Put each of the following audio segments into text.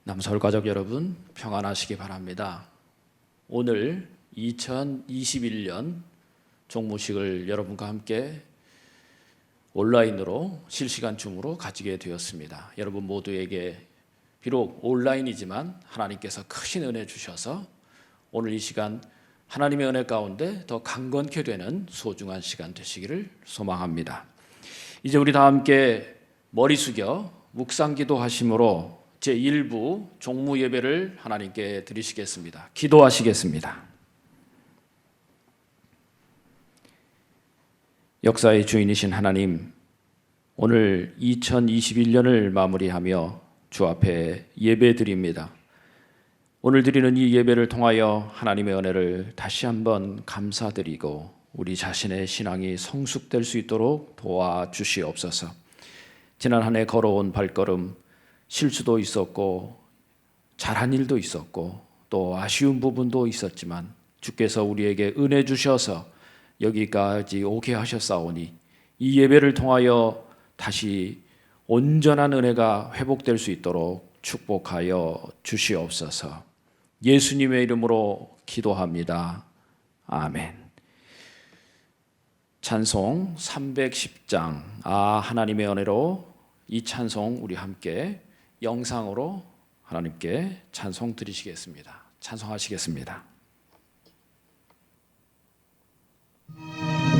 남서울 가족 여러분, 평안하시기 바랍니다. 오늘 2021년 종무식을 여러분과 함께 온라인으로 실시간 줌으로 가지게 되었습니다. 여러분 모두에게 비록 온라인이지만 하나님께서 크신 은혜 주셔서 오늘 이 시간 하나님의 은혜 가운데 더 강건케 되는 소중한 시간 되시기를 소망합니다. 이제 우리 다 함께 머리 숙여 묵상기도 하심으로 제1부 종무 예배를 하나님께 드리시겠습니다. 기도하시겠습니다. 역사의 주인이신 하나님, 오늘 2021년을 마무리하며 주 앞에 예배드립니다. 오늘 드리는 이 예배를 통하여 하나님의 은혜를 다시 한번 감사드리고 우리 자신의 신앙이 성숙될 수 있도록 도와주시옵소서. 지난 한 해 걸어온 발걸음, 실수도 있었고 잘한 일도 있었고 또 아쉬운 부분도 있었지만 주께서 우리에게 은혜 주셔서 여기까지 오게 하셨사오니 이 예배를 통하여 다시 온전한 은혜가 회복될 수 있도록 축복하여 주시옵소서. 예수님의 이름으로 기도합니다. 아멘. 찬송 310장 하나님의 은혜로 이 찬송 우리 함께 영상으로 하나님께 찬송 드리시겠습니다. 찬송하시겠습니다. 아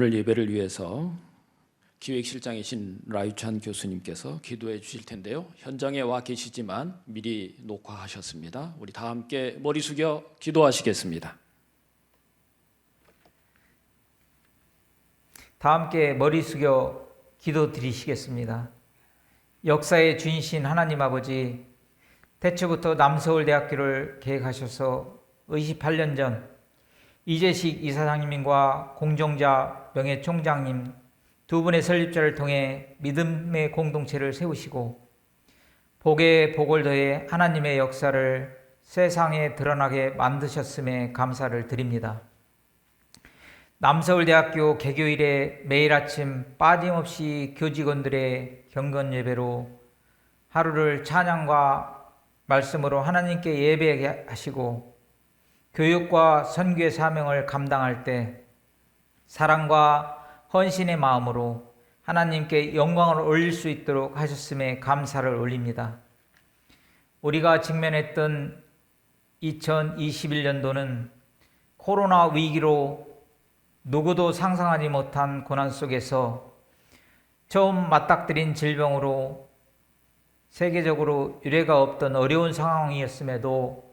오늘 예배를 위해서 기획실장이신 라유찬 교수님께서 기도해 주실 텐데요. 현장에 와 계시지만 미리 녹화하셨습니다. 우리 다 함께 머리 숙여 기도하시겠습니다. 다 함께 머리 숙여 기도 드리시겠습니다. 역사의 주인이신 하나님 아버지, 태초부터 남서울대학교를 계획하셔서 28년 전 이재식 이사장님과 공정자 명예총장님 두 분의 설립자를 통해 믿음의 공동체를 세우시고 복에 복을 더해 하나님의 역사를 세상에 드러나게 만드셨음에 감사를 드립니다. 남서울대학교 개교일에 매일 아침 빠짐없이 교직원들의 경건 예배로 하루를 찬양과 말씀으로 하나님께 예배하게 하시고 교육과 선교의 사명을 감당할 때 사랑과 헌신의 마음으로 하나님께 영광을 올릴 수 있도록 하셨음에 감사를 올립니다. 우리가 직면했던 2021년도는 코로나 위기로 누구도 상상하지 못한 고난 속에서 처음 맞닥뜨린 질병으로 세계적으로 유례가 없던 어려운 상황이었음에도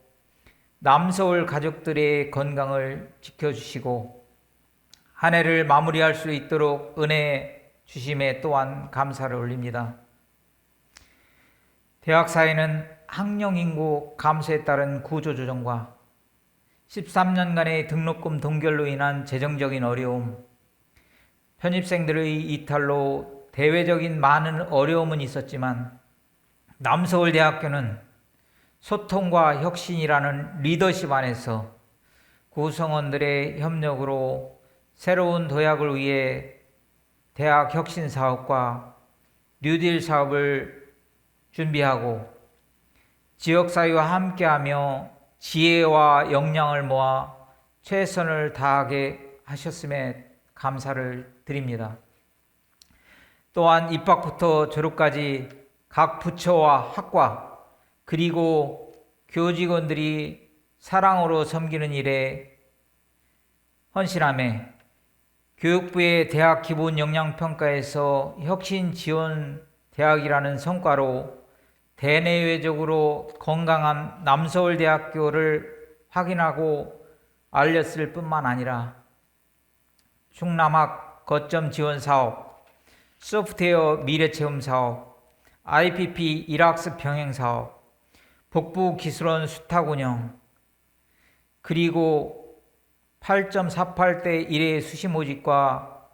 남서울 가족들의 건강을 지켜주시고 한 해를 마무리할 수 있도록 은혜 주심에 또한 감사를 올립니다. 대학 사회는 학령 인구 감소에 따른 구조조정과 13년간의 등록금 동결로 인한 재정적인 어려움, 편입생들의 이탈로 대외적인 많은 어려움은 있었지만 남서울대학교는 소통과 혁신이라는 리더십 안에서 구성원들의 협력으로 새로운 도약을 위해 대학 혁신 사업과 뉴딜 사업을 준비하고 지역사회와 함께하며 지혜와 역량을 모아 최선을 다하게 하셨음에 감사를 드립니다. 또한 입학부터 졸업까지 각 부처와 학과 그리고 교직원들이 사랑으로 섬기는 일에 헌신함에 교육부의 대학 기본 역량 평가에서 혁신 지원 대학이라는 성과로 대내외적으로 건강한 남서울대학교를 확인하고 알렸을 뿐만 아니라 충남학 거점 지원 사업, 소프트웨어 미래체험 사업, IPP 일학습 병행 사업, 북부 기술원 수탁 운영, 그리고 8.48대 1의 수시 모집과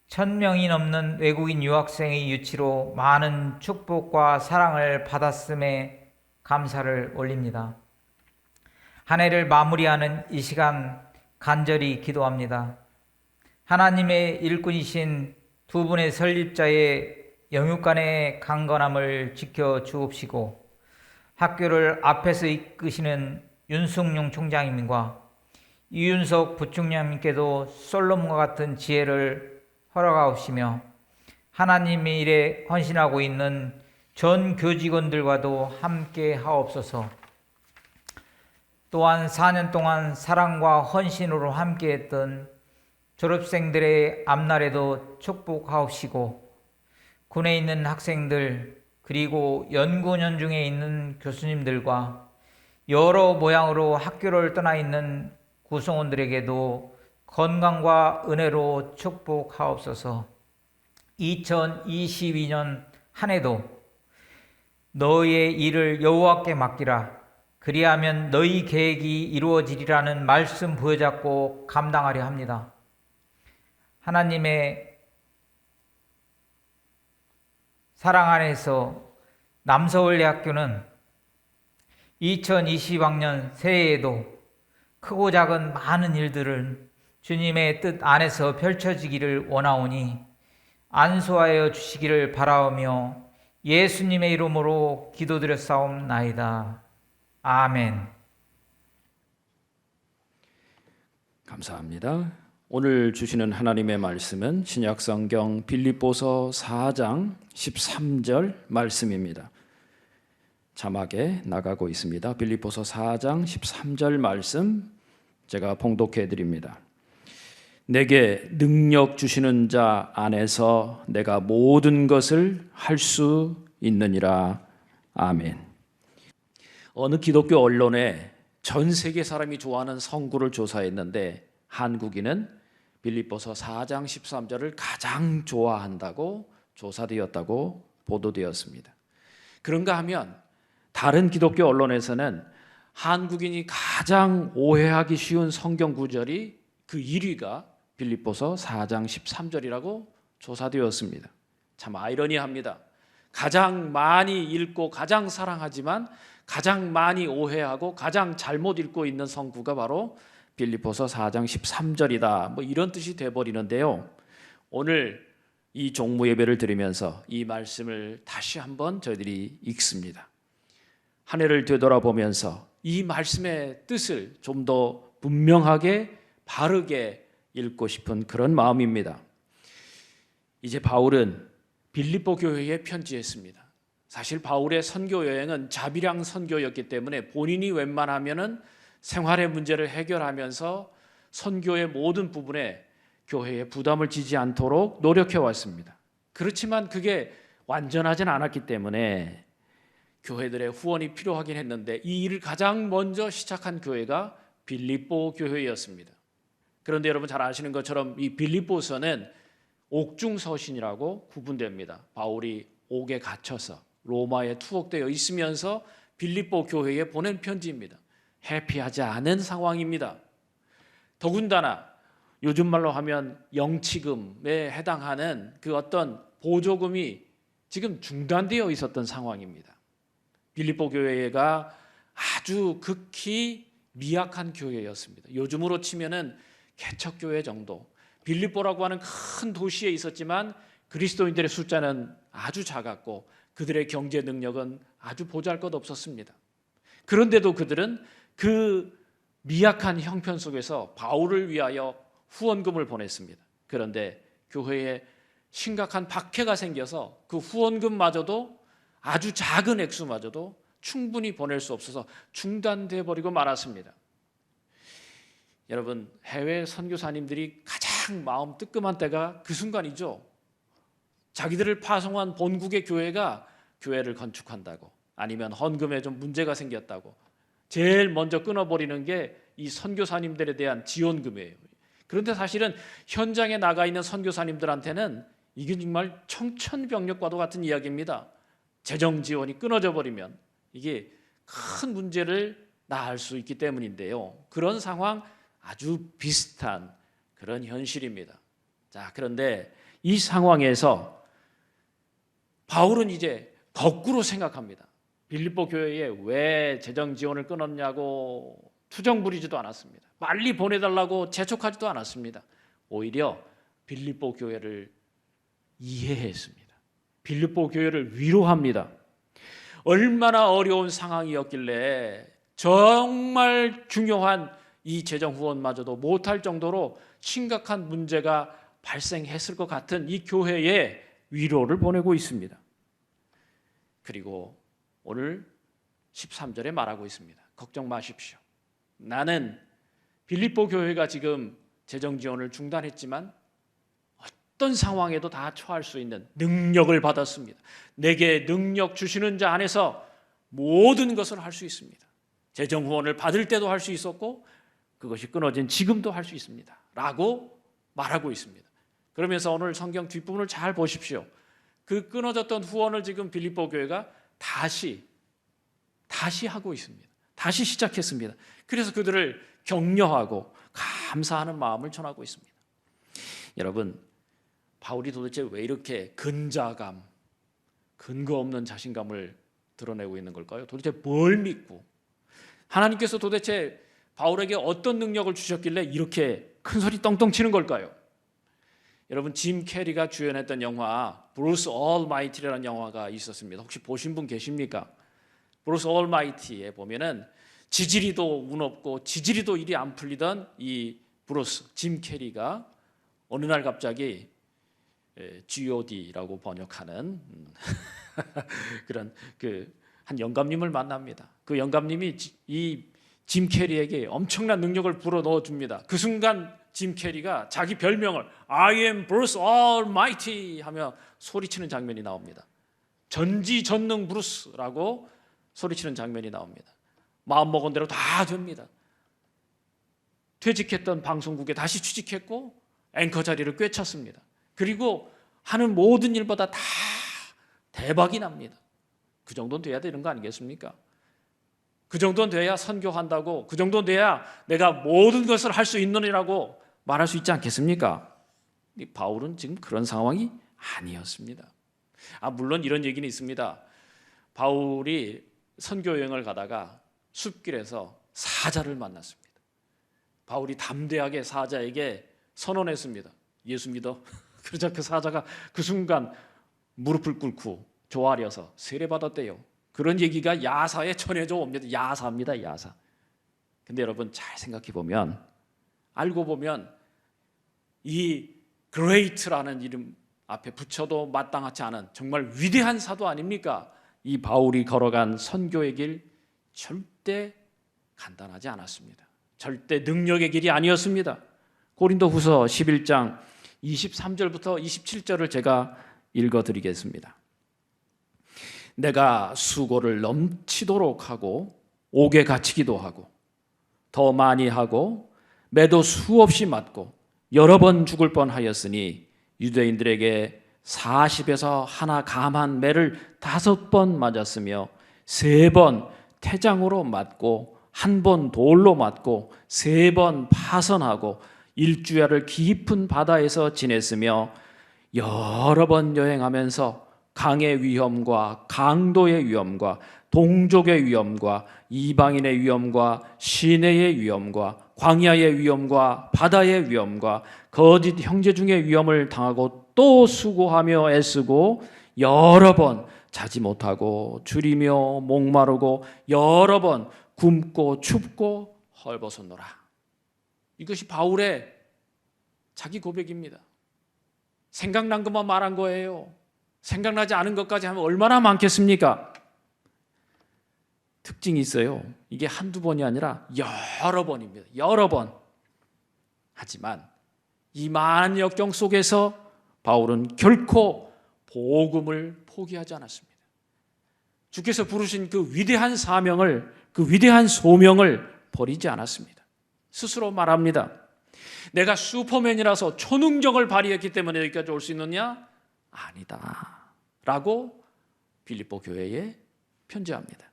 1000명이 넘는 외국인 유학생의 유치로 많은 축복과 사랑을 받았음에 감사를 올립니다. 한 해를 마무리하는 이 시간 간절히 기도합니다. 하나님의 일꾼이신 두 분의 설립자의 영육간의 강건함을 지켜 주옵시고 학교를 앞에서 이끄시는 윤승용 총장님과 이윤석 부총장님께도 솔로몬과 같은 지혜를 허락하옵시며 하나님의 일에 헌신하고 있는 전 교직원들과도 함께 하옵소서. 또한 4년 동안 사랑과 헌신으로 함께했던 졸업생들의 앞날에도 축복하옵시고 군에 있는 학생들 그리고 연구원 중에 있는 교수님들과 여러 모양으로 학교를 떠나 있는 구성원들에게도 건강과 은혜로 축복하옵소서. 2022년 한 해도 너희의 일을 여호와께 맡기라. 그리하면 너희 계획이 이루어지리라는 말씀 부여잡고 감당하려 합니다. 하나님의 사랑 안에서 남서울대학교는 2020학년 새해에도 크고 작은 많은 일들을 주님의 뜻 안에서 펼쳐지기를 원하오니 안수하여 주시기를 바라오며 예수님의 이름으로 기도드렸사옵나이다. 아멘. 감사합니다. 오늘 주시는 하나님의 말씀은 신약성경 빌립보서 4장 13절 말씀입니다. 자막에 나가고 있습니다. 빌립보서 4장 13절 말씀 제가 봉독해 드립니다. 내게 능력 주시는 자 안에서 내가 모든 것을 할 수 있느니라. 아멘. 어느 기독교 언론에 전 세계 사람이 좋아하는 성구를 조사했는데 한국인은 빌립보서 4장 13절을 가장 좋아한다고 조사되었다고 보도되었습니다. 그런가 하면 다른 기독교 언론에서는 한국인이 가장 오해하기 쉬운 성경 구절이 그 1위가 빌립보서 4장 13절이라고 조사되었습니다. 참 아이러니합니다. 가장 많이 읽고 가장 사랑하지만 가장 많이 오해하고 가장 잘못 읽고 있는 성구가 바로 빌립보서 4장 13절이다. 뭐 이런 뜻이 돼버리는데요. 오늘 이 종무 예배를 드리면서 이 말씀을 다시 한번 저희들이 읽습니다. 한 해를 되돌아보면서 이 말씀의 뜻을 좀 더 분명하게 바르게 읽고 싶은 그런 마음입니다. 이제 바울은 빌립보 교회에 편지했습니다. 사실 바울의 선교 여행은 자비량 선교였기 때문에 본인이 웬만하면은 생활의 문제를 해결하면서 선교의 모든 부분에 교회에 부담을 지지 않도록 노력해 왔습니다. 그렇지만 그게 완전하진 않았기 때문에 교회들의 후원이 필요하긴 했는데 이 일을 가장 먼저 시작한 교회가 빌립보 교회였습니다. 그런데 여러분 잘 아시는 것처럼 이 빌립보서는 옥중서신이라고 구분됩니다. 바울이 옥에 갇혀서 로마에 투옥되어 있으면서 빌립보 교회에 보낸 편지입니다. 해피하지 않은 상황입니다. 더군다나 요즘 말로 하면 영치금에 해당하는 그 어떤 보조금이 지금 중단되어 있었던 상황입니다. 빌립보 교회가 아주 극히 미약한 교회였습니다. 요즘으로 치면은 개척교회 정도, 빌립보라고 하는 큰 도시에 있었지만 그리스도인들의 숫자는 아주 작았고 그들의 경제 능력은 아주 보잘것없었습니다. 그런데도 그들은 그 미약한 형편 속에서 바울을 위하여 후원금을 보냈습니다. 그런데 교회에 심각한 박해가 생겨서 그 후원금마저도 아주 작은 액수마저도 충분히 보낼 수 없어서 중단돼 버리고 말았습니다. 여러분, 해외 선교사님들이 가장 마음 뜨끔한 때가 그 순간이죠. 자기들을 파송한 본국의 교회가 교회를 건축한다고, 아니면 헌금에 좀 문제가 생겼다고 제일 먼저 끊어버리는 게 이 선교사님들에 대한 지원금이에요. 그런데 사실은 현장에 나가 있는 선교사님들한테는 이게 정말 청천벽력과도 같은 이야기입니다. 재정 지원이 끊어져 버리면 이게 큰 문제를 낳을 수 있기 때문인데요. 그런 상황 아주 비슷한 그런 현실입니다. 자, 그런데 이 상황에서 바울은 이제 거꾸로 생각합니다. 빌립보 교회에 왜 재정 지원을 끊었냐고 투정 부리지도 않았습니다. 빨리 보내달라고 재촉하지도 않았습니다. 오히려 빌립보 교회를 이해했습니다. 빌립보 교회를 위로합니다. 얼마나 어려운 상황이었길래 정말 중요한 이 재정 후원마저도 못할 정도로 심각한 문제가 발생했을 것 같은 이 교회에 위로를 보내고 있습니다. 그리고 오늘 13절에 말하고 있습니다. 걱정 마십시오. 나는 빌립보 교회가 지금 재정 지원을 중단했지만 어떤 상황에도 다 처할 수 있는 능력을 받았습니다. 내게 능력 주시는 자 안에서 모든 것을 할 수 있습니다. 재정 후원을 받을 때도 할 수 있었고 그것이 끊어진 지금도 할 수 있습니다. 라고 말하고 있습니다. 그러면서 오늘 성경 뒷부분을 잘 보십시오. 그 끊어졌던 후원을 지금 빌립보 교회가 다시 하고 있습니다. 다시 시작했습니다. 그래서 그들을 격려하고 감사하는 마음을 전하고 있습니다. 여러분, 바울이 도대체 왜 이렇게 근자감, 근거 없는 자신감을 드러내고 있는 걸까요? 도대체 뭘 믿고 하나님께서 도대체 바울에게 어떤 능력을 주셨길래 이렇게 큰 소리 떵떵 치는 걸까요? 여러분, 짐 캐리가 주연했던 영화 브루스 올마이티라는 영화가 있었습니다. 혹시 보신 분 계십니까? 브루스 올마이티에 보면은 지지리도 운 없고 지지리도 일이 안 풀리던 이 브루스 짐 캐리가 어느 날 갑자기 G.O.D라고 번역하는 그런 한 영감님을 만납니다. 그 영감님이 이 짐 캐리에게 엄청난 능력을 불어 넣어 줍니다. 그 순간 짐 캐리가 자기 별명을 I am Bruce Almighty 하며 소리치는 장면이 나옵니다. 전지전능 브루스라고 소리치는 장면이 나옵니다. 마음먹은 대로 다 됩니다. 퇴직했던 방송국에 다시 취직했고 앵커 자리를 꿰찼습니다. 그리고 하는 모든 일보다 다 대박이 납니다. 그 정도는 돼야 되는 거 아니겠습니까? 그 정도는 돼야 선교한다고, 그 정도는 돼야 내가 모든 것을 할 수 있느니라고 말할 수 있지 않겠습니까? 바울은 지금 그런 상황이 아니었습니다. 물론 이런 얘기는 있습니다. 바울이 선교 여행을 가다가 숲길에서 사자를 만났습니다. 바울이 담대하게 사자에게 선언했습니다. 예수 믿어. 그러자 그 사자가 그 순간 무릎을 꿇고 조아려서 세례받았대요. 그런 얘기가 야사에 전해져 옵니다. 야사입니다. 야사. 근데 여러분 잘 생각해 보면, 알고 보면 이 great라는 이름 앞에 붙여도 마땅하지 않은 정말 위대한 사도 아닙니까? 이 바울이 걸어간 선교의 길 절대 간단하지 않았습니다. 절대 능력의 길이 아니었습니다. 고린도후서 11장 23절부터 27절을 제가 읽어드리겠습니다. 내가 수고를 넘치도록 하고 옥에 갇히기도 하고 더 많이 하고 매도 수없이 맞고 여러 번 죽을 뻔하였으니 유대인들에게 40에서 하나 감한 매를 5번 맞았으며 3번 태장으로 맞고 1번 돌로 맞고 3번 파선하고 일주야를 깊은 바다에서 지냈으며 여러 번 여행하면서 강의 위험과 강도의 위험과 동족의 위험과 이방인의 위험과 시내의 위험과 광야의 위험과 바다의 위험과 거짓 형제 중의 위험을 당하고 또 수고하며 애쓰고 여러 번 자지 못하고 줄이며 목마르고 여러 번 굶고 춥고 헐벗었노라. 이것이 바울의 자기 고백입니다. 생각난 것만 말한 거예요. 생각나지 않은 것까지 하면 얼마나 많겠습니까? 특징이 있어요. 이게 한두 번이 아니라 여러 번입니다. 여러 번. 하지만 이 많은 역경 속에서 바울은 결코 복음을 포기하지 않았습니다. 주께서 부르신 그 위대한 사명을, 그 위대한 소명을 버리지 않았습니다. 스스로 말합니다. 내가 슈퍼맨이라서 초능력을 발휘했기 때문에 여기까지 올 수 있느냐? 아니다. 라고 빌립보 교회에 편지합니다.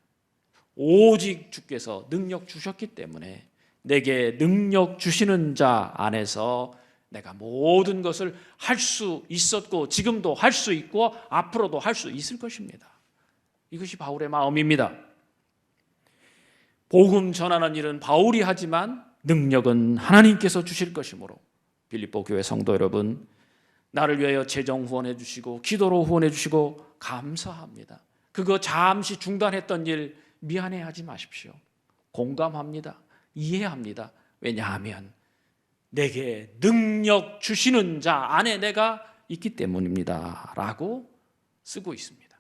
오직 주께서 능력 주셨기 때문에 내게 능력 주시는 자 안에서 내가 모든 것을 할 수 있었고 지금도 할 수 있고 앞으로도 할 수 있을 것입니다. 이것이 바울의 마음입니다. 복음 전하는 일은 바울이 하지만 능력은 하나님께서 주실 것이므로 빌립보 교회 성도 여러분, 나를 위하여 재정 후원해 주시고 기도로 후원해 주시고 감사합니다. 그거 잠시 중단했던 일 미안해하지 마십시오. 공감합니다. 이해합니다. 왜냐하면 내게 능력 주시는 자 안에 내가 있기 때문입니다. 라고 쓰고 있습니다.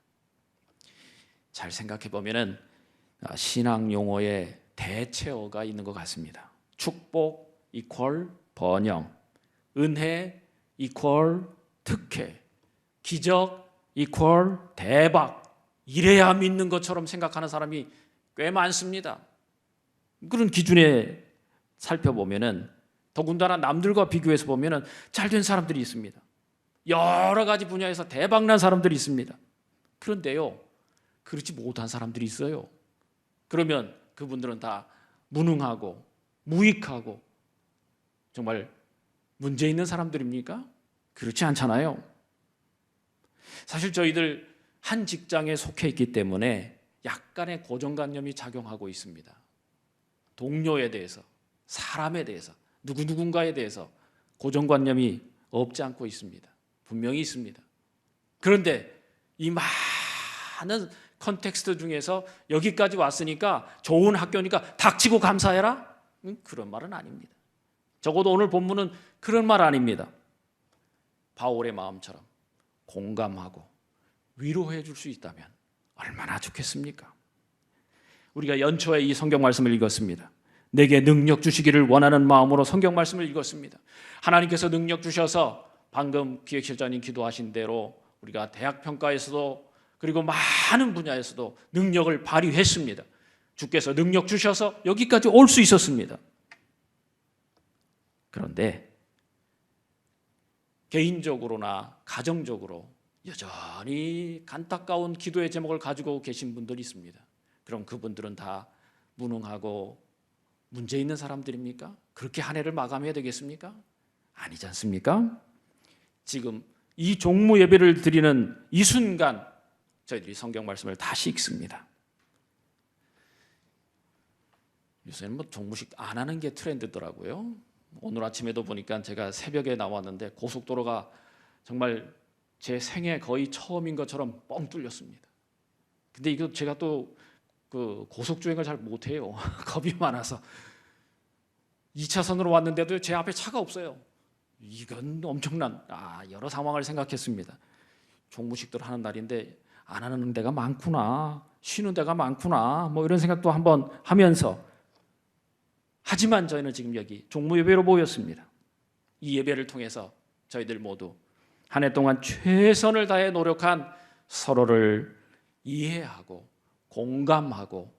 잘 생각해 보면은 신앙 용어의 대체어가 있는 것 같습니다. 축복 이퀄 번영, 은혜 이퀄 특혜, 기적 이퀄 대박. 이래야 믿는 것처럼 생각하는 사람이 꽤 많습니다. 그런 기준에 살펴보면은 더군다나 남들과 비교해서 보면은 잘된 사람들이 있습니다. 여러 가지 분야에서 대박난 사람들이 있습니다. 그런데요, 그렇지 못한 사람들이 있어요. 그러면 그분들은 다 무능하고 무익하고 정말 문제 있는 사람들입니까? 그렇지 않잖아요. 사실 저희들 한 직장에 속해 있기 때문에 약간의 고정관념이 작용하고 있습니다. 동료에 대해서, 사람에 대해서, 누군가에 대해서 고정관념이 없지 않고 있습니다. 분명히 있습니다. 그런데 이 많은 컨텍스트 중에서 여기까지 왔으니까 좋은 학교니까 닥치고 감사해라? 그런 말은 아닙니다. 적어도 오늘 본문은 그런 말 아닙니다. 바울의 마음처럼 공감하고 위로해 줄 수 있다면 얼마나 좋겠습니까? 우리가 연초에 이 성경 말씀을 읽었습니다. 내게 능력 주시기를 원하는 마음으로 성경 말씀을 읽었습니다. 하나님께서 능력 주셔서 방금 기획실장님 기도하신 대로 우리가 대학 평가에서도 그리고 많은 분야에서도 능력을 발휘했습니다. 주께서 능력 주셔서 여기까지 올 수 있었습니다. 그런데 개인적으로나 가정적으로 여전히 안타까운 기도의 제목을 가지고 계신 분들이 있습니다. 그럼 그분들은 다 무능하고 문제 있는 사람들입니까? 그렇게 한 해를 마감해야 되겠습니까? 아니지 않습니까? 지금 이 종무 예배를 드리는 이 순간 저희들이 성경 말씀을 다시 읽습니다. 요새는 종무식 안 하는 게 트렌드더라고요. 오늘 아침에도 보니까 제가 새벽에 나왔는데 고속도로가 정말 제 생애 거의 처음인 것처럼 뻥 뚫렸습니다. 근데 이거 제가 또 그 고속주행을 잘 못해요. 겁이 많아서 2차선으로 왔는데도 제 앞에 차가 없어요. 이건 엄청난 여러 상황을 생각했습니다. 종무식들 하는 날인데 안 하는 데가 많구나, 쉬는 데가 많구나, 뭐 이런 생각도 한번 하면서, 하지만 저희는 지금 여기 종무 예배로 모였습니다. 이 예배를 통해서 저희들 모두 한 해 동안 최선을 다해 노력한 서로를 이해하고 공감하고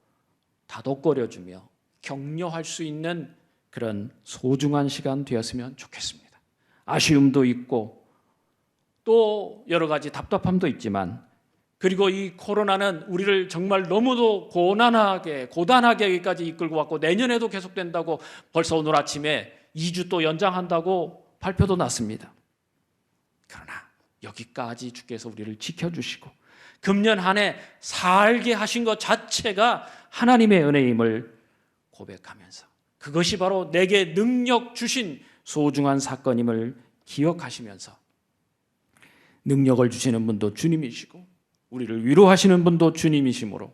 다독거려주며 격려할 수 있는 그런 소중한 시간 되었으면 좋겠습니다. 아쉬움도 있고 또 여러 가지 답답함도 있지만, 그리고 이 코로나는 우리를 정말 너무도 고단하게 여기까지 이끌고 왔고 내년에도 계속된다고 벌써 오늘 아침에 2주 또 연장한다고 발표도 났습니다. 그러나 여기까지 주께서 우리를 지켜주시고 금년 한 해 살게 하신 것 자체가 하나님의 은혜임을 고백하면서, 그것이 바로 내게 능력 주신 소중한 사건임을 기억하시면서, 능력을 주시는 분도 주님이시고 우리를 위로하시는 분도 주님이시므로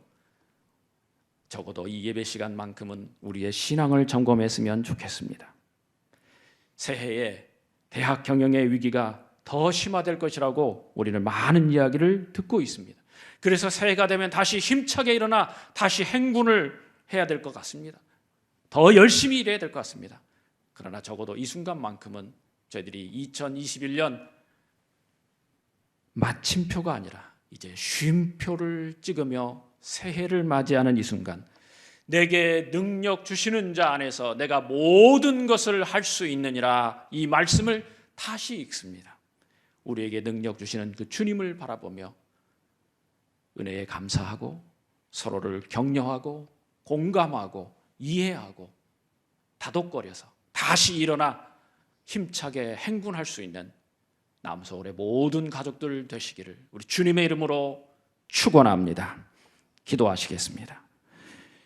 적어도 이 예배 시간만큼은 우리의 신앙을 점검했으면 좋겠습니다. 새해에 대학 경영의 위기가 더 심화될 것이라고 우리는 많은 이야기를 듣고 있습니다. 그래서 새해가 되면 다시 힘차게 일어나 다시 행군을 해야 될 것 같습니다. 더 열심히 일해야 될 것 같습니다. 그러나 적어도 이 순간만큼은 저희들이 2021년 마침표가 아니라 이제 쉼표를 찍으며 새해를 맞이하는 이 순간, 내게 능력 주시는 자 안에서 내가 모든 것을 할 수 있느니라, 이 말씀을 다시 읽습니다. 우리에게 능력 주시는 그 주님을 바라보며 은혜에 감사하고 서로를 격려하고 공감하고 이해하고 다독거려서 다시 일어나 힘차게 행군할 수 있는 남서울의 모든 가족들 되시기를 우리 주님의 이름으로 축원합니다. 기도하시겠습니다.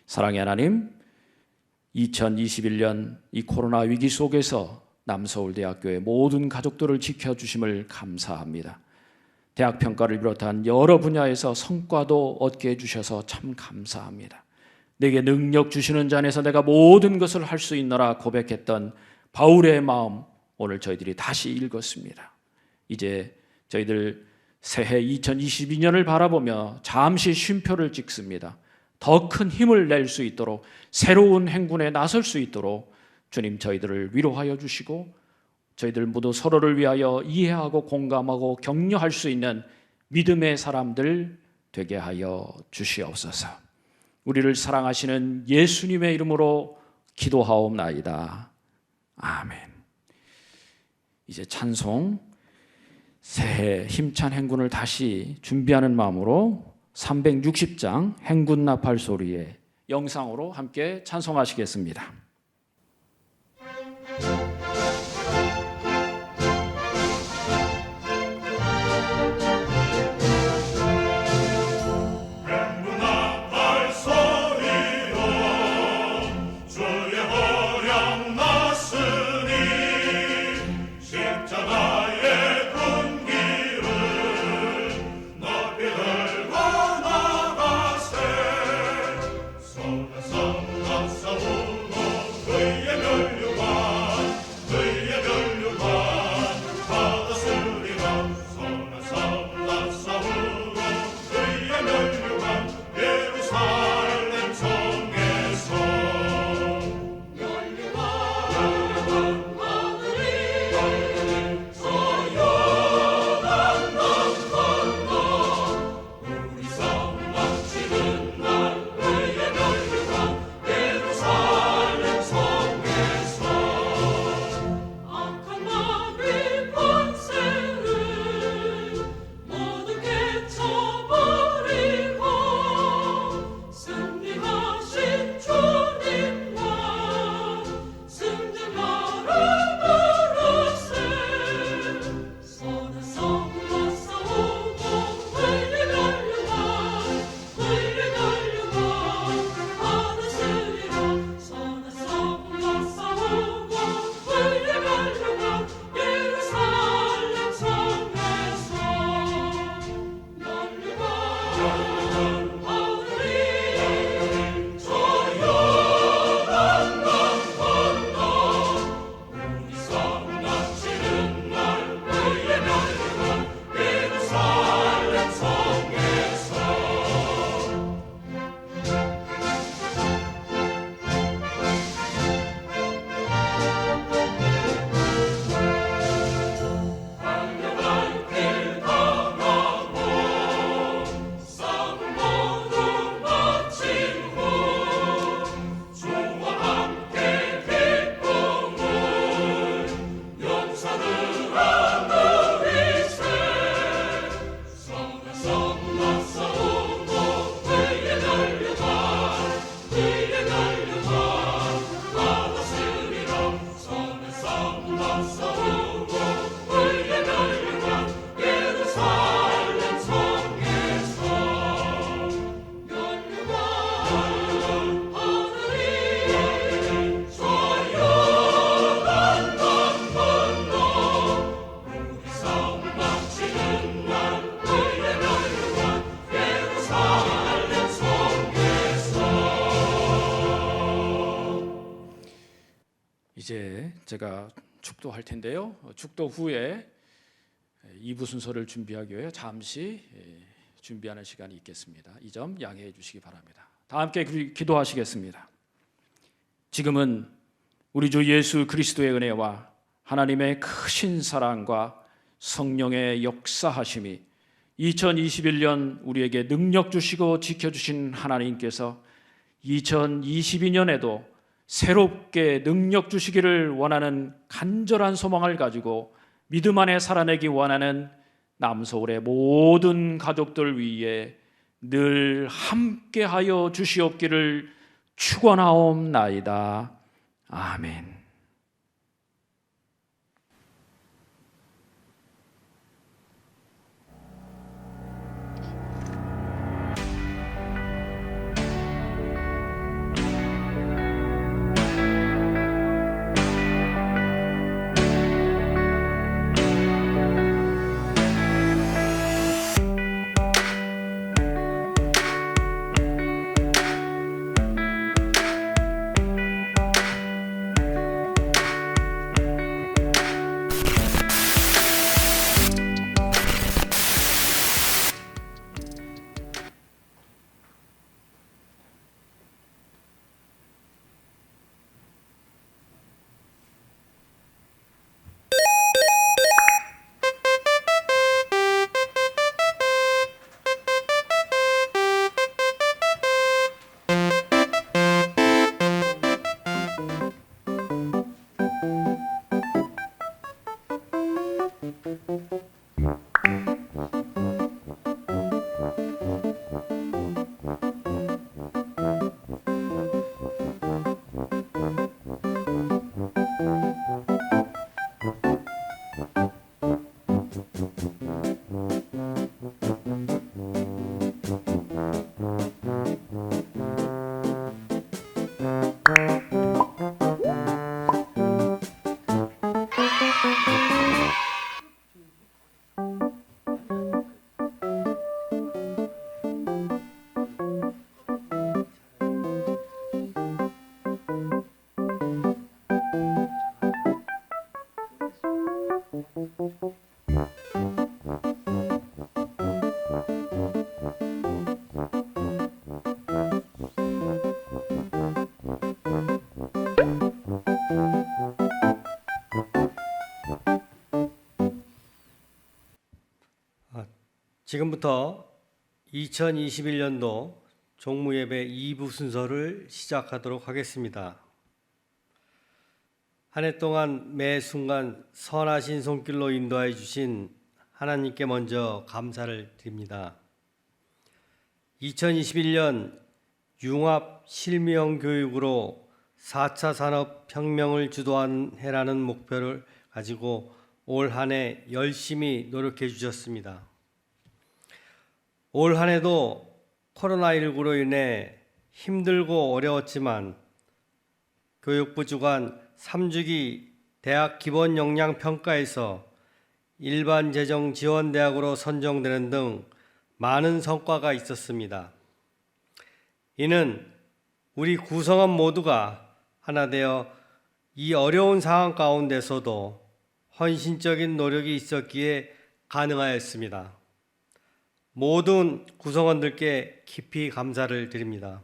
사랑의 하나님, 2021년 이 코로나 위기 속에서 남서울대학교의 모든 가족들을 지켜주심을 감사합니다. 대학 평가를 비롯한 여러 분야에서 성과도 얻게 해주셔서 참 감사합니다. 내게 능력 주시는 자 안에서 내가 모든 것을 할 수 있노라 고백했던 바울의 마음, 오늘 저희들이 다시 읽었습니다. 이제 저희들 새해 2022년을 바라보며 잠시 쉼표를 찍습니다. 더 큰 힘을 낼 수 있도록, 새로운 행군에 나설 수 있도록 주님 저희들을 위로하여 주시고 저희들 모두 서로를 위하여 이해하고 공감하고 격려할 수 있는 믿음의 사람들 되게 하여 주시옵소서. 우리를 사랑하시는 예수님의 이름으로 기도하옵나이다. 아멘. 이제 찬송, 새해 힘찬 행군을 다시 준비하는 마음으로 360장 행군 나팔 소리의 영상으로 함께 찬송하시겠습니다. 손 앞서 우고 이제 제가 축도할 텐데요. 축도 후에 2부 순서를 준비하기 위해 잠시 준비하는 시간이 있겠습니다. 이 점 양해해 주시기 바랍니다. 다 함께 기도하시겠습니다. 지금은 우리 주 예수 그리스도의 은혜와 하나님의 크신 사랑과 성령의 역사하심이 2021년 우리에게 능력 주시고 지켜주신 하나님께서 2022년에도 새롭게 능력 주시기를 원하는 간절한 소망을 가지고 믿음 안에 살아내기 원하는 남서울의 모든 가족들 위해 늘 함께하여 주시옵기를 축원하옵나이다. 아멘. 지금부터 2021년도 종무예배 2부 순서를 시작하도록 하겠습니다. 한 해 동안 매 순간 선하신 손길로 인도해 주신 하나님께 먼저 감사를 드립니다. 2021년 융합 실무형 교육으로 4차 산업혁명을 주도한 해라는 목표를 가지고 올 한 해 열심히 노력해 주셨습니다. 올 한 해도 코로나19로 인해 힘들고 어려웠지만 교육부 주관 3주기 대학 기본 역량 평가에서 일반 재정 지원 대학으로 선정되는 등 많은 성과가 있었습니다. 이는 우리 구성원 모두가 하나 되어 이 어려운 상황 가운데서도 헌신적인 노력이 있었기에 가능하였습니다. 모든 구성원들께 깊이 감사를 드립니다.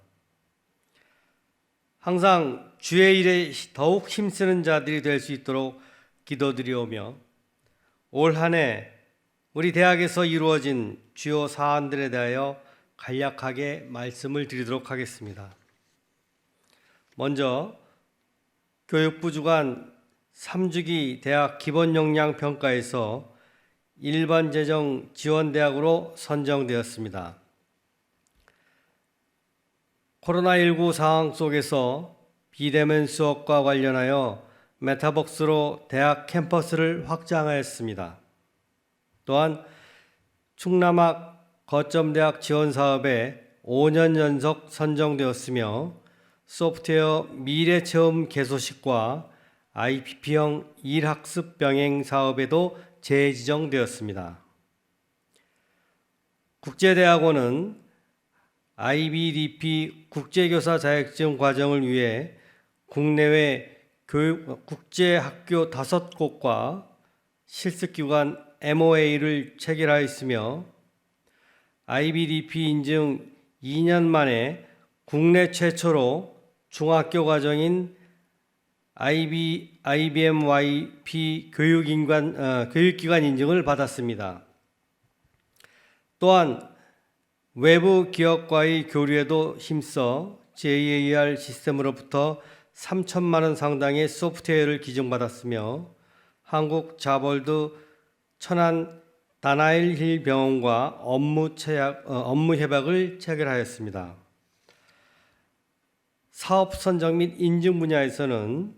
항상 주의 일에 더욱 힘쓰는 자들이 될 수 있도록 기도드리오며 올 한 해 우리 대학에서 이루어진 주요 사안들에 대하여 간략하게 말씀을 드리도록 하겠습니다. 먼저 교육부 주관 3주기 대학 기본 역량 평가에서 일반 재정 지원 대학으로 선정되었습니다. 코로나19 상황 속에서 비대면 수업과 관련하여 메타버스로 대학 캠퍼스를 확장하였습니다. 또한 충남학 거점대학 지원 사업에 5년 연속 선정되었으며 소프트웨어 미래체험 개소식과 IPP형 일학습 병행 사업에도 재지정되었습니다. 국제대학원은 IBDP 국제교사 자격증 과정을 위해 국내외 국제학교 5곳과 실습기관 MOA를 체결하였으며 IBDP 인증 2년 만에 국내 최초로 중학교 과정인 IBMYP 교육기관 인증을 받았습니다. 또한 외부 기업과의 교류에도 힘써 JAR 시스템으로부터 3천만 원 상당의 소프트웨어를 기증받았으며 한국 자벌드 천안 다나일힐 병원과 업무 협약을 체결하였습니다. 사업 선정 및 인증 분야에서는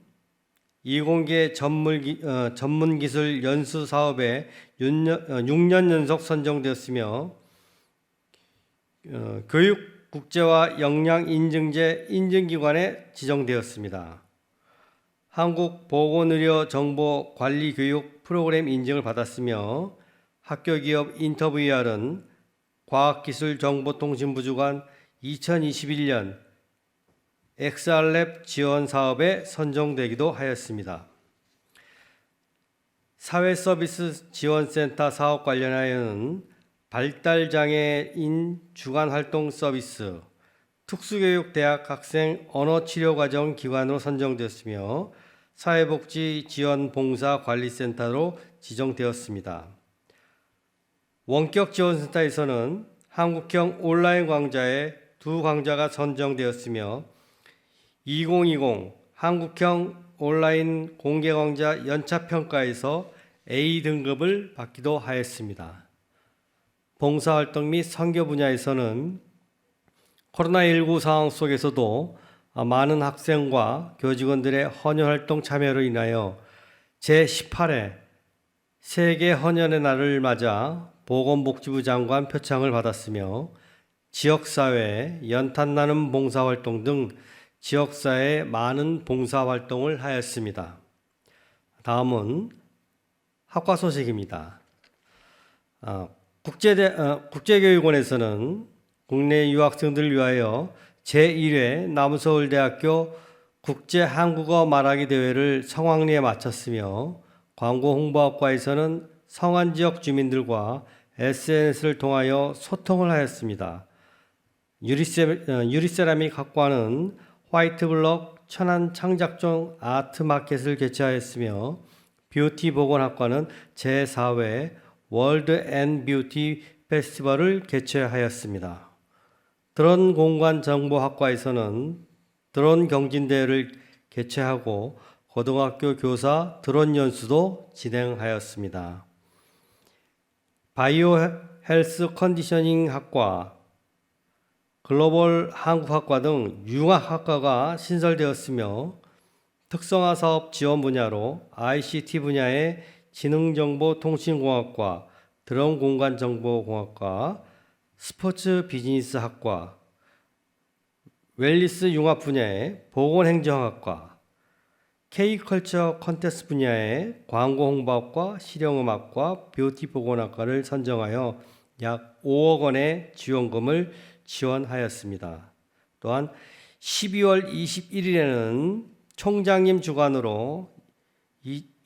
이공계 전문 기술 연수 사업에 6년 연속 선정되었으며 교육 국제화 역량 인증제 인증기관에 지정되었습니다. 한국 보건의료정보관리교육 프로그램 인증을 받았으며 학교기업 인터뷰R은 과학기술정보통신부 주관 2021년 XR랩 지원 사업에 선정되기도 하였습니다. 사회서비스 지원센터 사업 관련하여는 발달장애인 주간활동 서비스, 특수교육대학 학생 언어치료과정 기관으로 선정되었으며 사회복지지원봉사관리센터로 지정되었습니다. 원격지원센터에서는 한국형 온라인 강좌에 2강좌가 선정되었으며 2020 한국형 온라인 공개강좌 연차평가에서 A등급을 받기도 하였습니다. 봉사활동 및 선교 분야에서는 코로나19 상황 속에서도 많은 학생과 교직원들의 헌혈활동 참여로 인하여 제18회 세계 헌혈의 날을 맞아 보건복지부 장관 표창을 받았으며 지역사회에 연탄나눔 봉사활동 등 지역사회에 많은 봉사활동을 하였습니다. 다음은 학과 소식입니다. 국제교육원에서는 국내 유학생들을 위하여 제1회 남서울대학교 국제한국어 말하기 대회를 성황리에 마쳤으며 광고홍보학과에서는 성안지역 주민들과 SNS를 통하여 소통을 하였습니다. 유리세라믹 학과는 화이트블럭 천안 창작종 아트마켓을 개최하였으며 뷰티보건학과는 제4회 월드 앤 뷰티 페스티벌을 개최하였습니다. 드론공간정보학과에서는 드론 경진대회를 개최하고 고등학교 교사 드론 연수도 진행하였습니다. 바이오 헬스 컨디셔닝 학과, 글로벌 한국학과 등 융합학과가 신설되었으며 특성화 사업 지원 분야로 ICT 분야의 지능정보통신공학과, 드론공간정보공학과, 스포츠 비즈니스 학과, 웰리스 융합 분야의 보건행정학과, K컬처 컨테스트 분야의 광고홍보학과, 실용음악과, 뷰티보건학과를 선정하여 약 5억 원의 지원금을 지원하였습니다. 또한 12월 21일에는 총장님 주관으로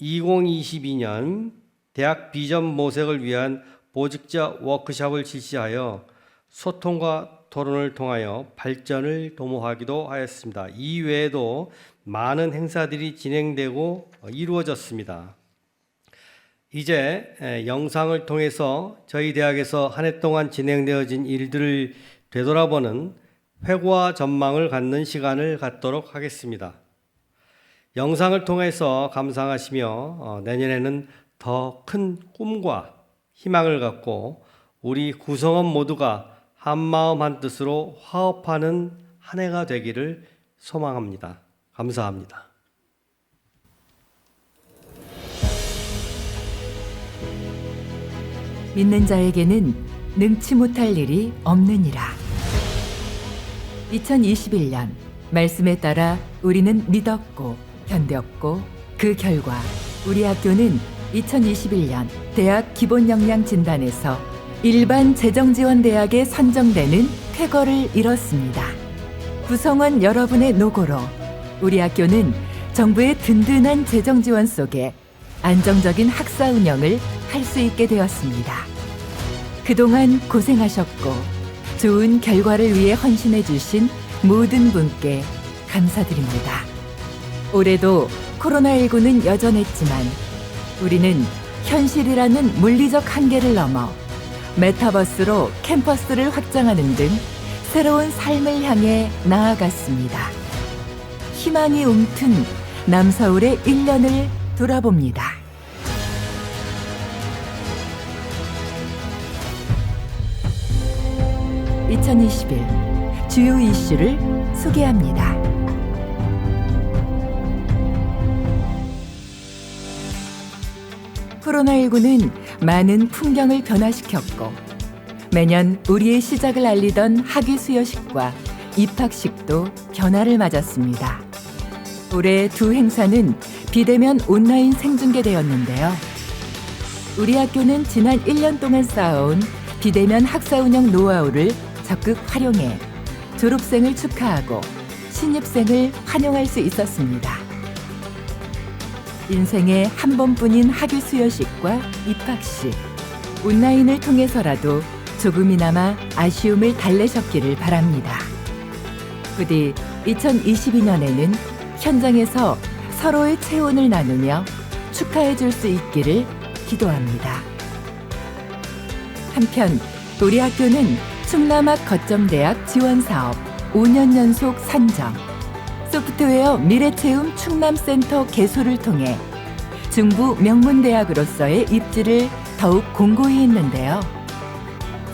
2022년 대학 비전 모색을 위한 보직자 워크숍을 실시하여 소통과 토론을 통하여 발전을 도모하기도 하였습니다. 이 외에도 많은 행사들이 진행되고 이루어졌습니다. 이제 영상을 통해서 저희 대학에서 한 해 동안 진행되어진 일들을 되돌아보는 회고와 전망을 갖는 시간을 갖도록 하겠습니다. 영상을 통해서 감상하시며 내년에는 더 큰 꿈과 희망을 갖고 우리 구성원 모두가 한마음 한뜻으로 화합하는 한 해가 되기를 소망합니다. 감사합니다. 믿는 자에게는 능치 못할 일이 없느니라. 2021년 말씀에 따라 우리는 믿었고 견뎠고 그 결과 우리 학교는 2021년 대학 기본역량 진단에서 일반 재정지원대학에 선정되는 쾌거를 이뤘습니다. 구성원 여러분의 노고로 우리 학교는 정부의 든든한 재정 지원 속에 안정적인 학사 운영을 할 수 있게 되었습니다. 그동안 고생하셨고 좋은 결과를 위해 헌신해 주신 모든 분께 감사드립니다. 올해도 코로나19는 여전했지만 우리는 현실이라는 물리적 한계를 넘어 메타버스로 캠퍼스를 확장하는 등 새로운 삶을 향해 나아갔습니다. 희망이 움튼 남서울의 1년을 돌아봅니다. 2021 주요 이슈를 소개합니다. 코로나19는 많은 풍경을 변화시켰고 매년 우리의 시작을 알리던 학위 수여식과 입학식도 변화를 맞았습니다. 올해 두 행사는 비대면 온라인 생중계되었는데요. 우리 학교는 지난 1년 동안 쌓아온 비대면 학사 운영 노하우를 적극 활용해 졸업생을 축하하고 신입생을 환영할 수 있었습니다. 인생에 한 번뿐인 학위 수여식과 입학식, 온라인을 통해서라도 조금이나마 아쉬움을 달래셨기를 바랍니다. 부디 2022년에는 현장에서 서로의 체온을 나누며 축하해 줄 수 있기를 기도합니다. 한편 우리 학교는 충남학 거점대학 지원사업 5년 연속 선정, 소프트웨어 미래체험 충남센터 개소를 통해 중부 명문대학으로서의 입지를 더욱 공고히 했는데요.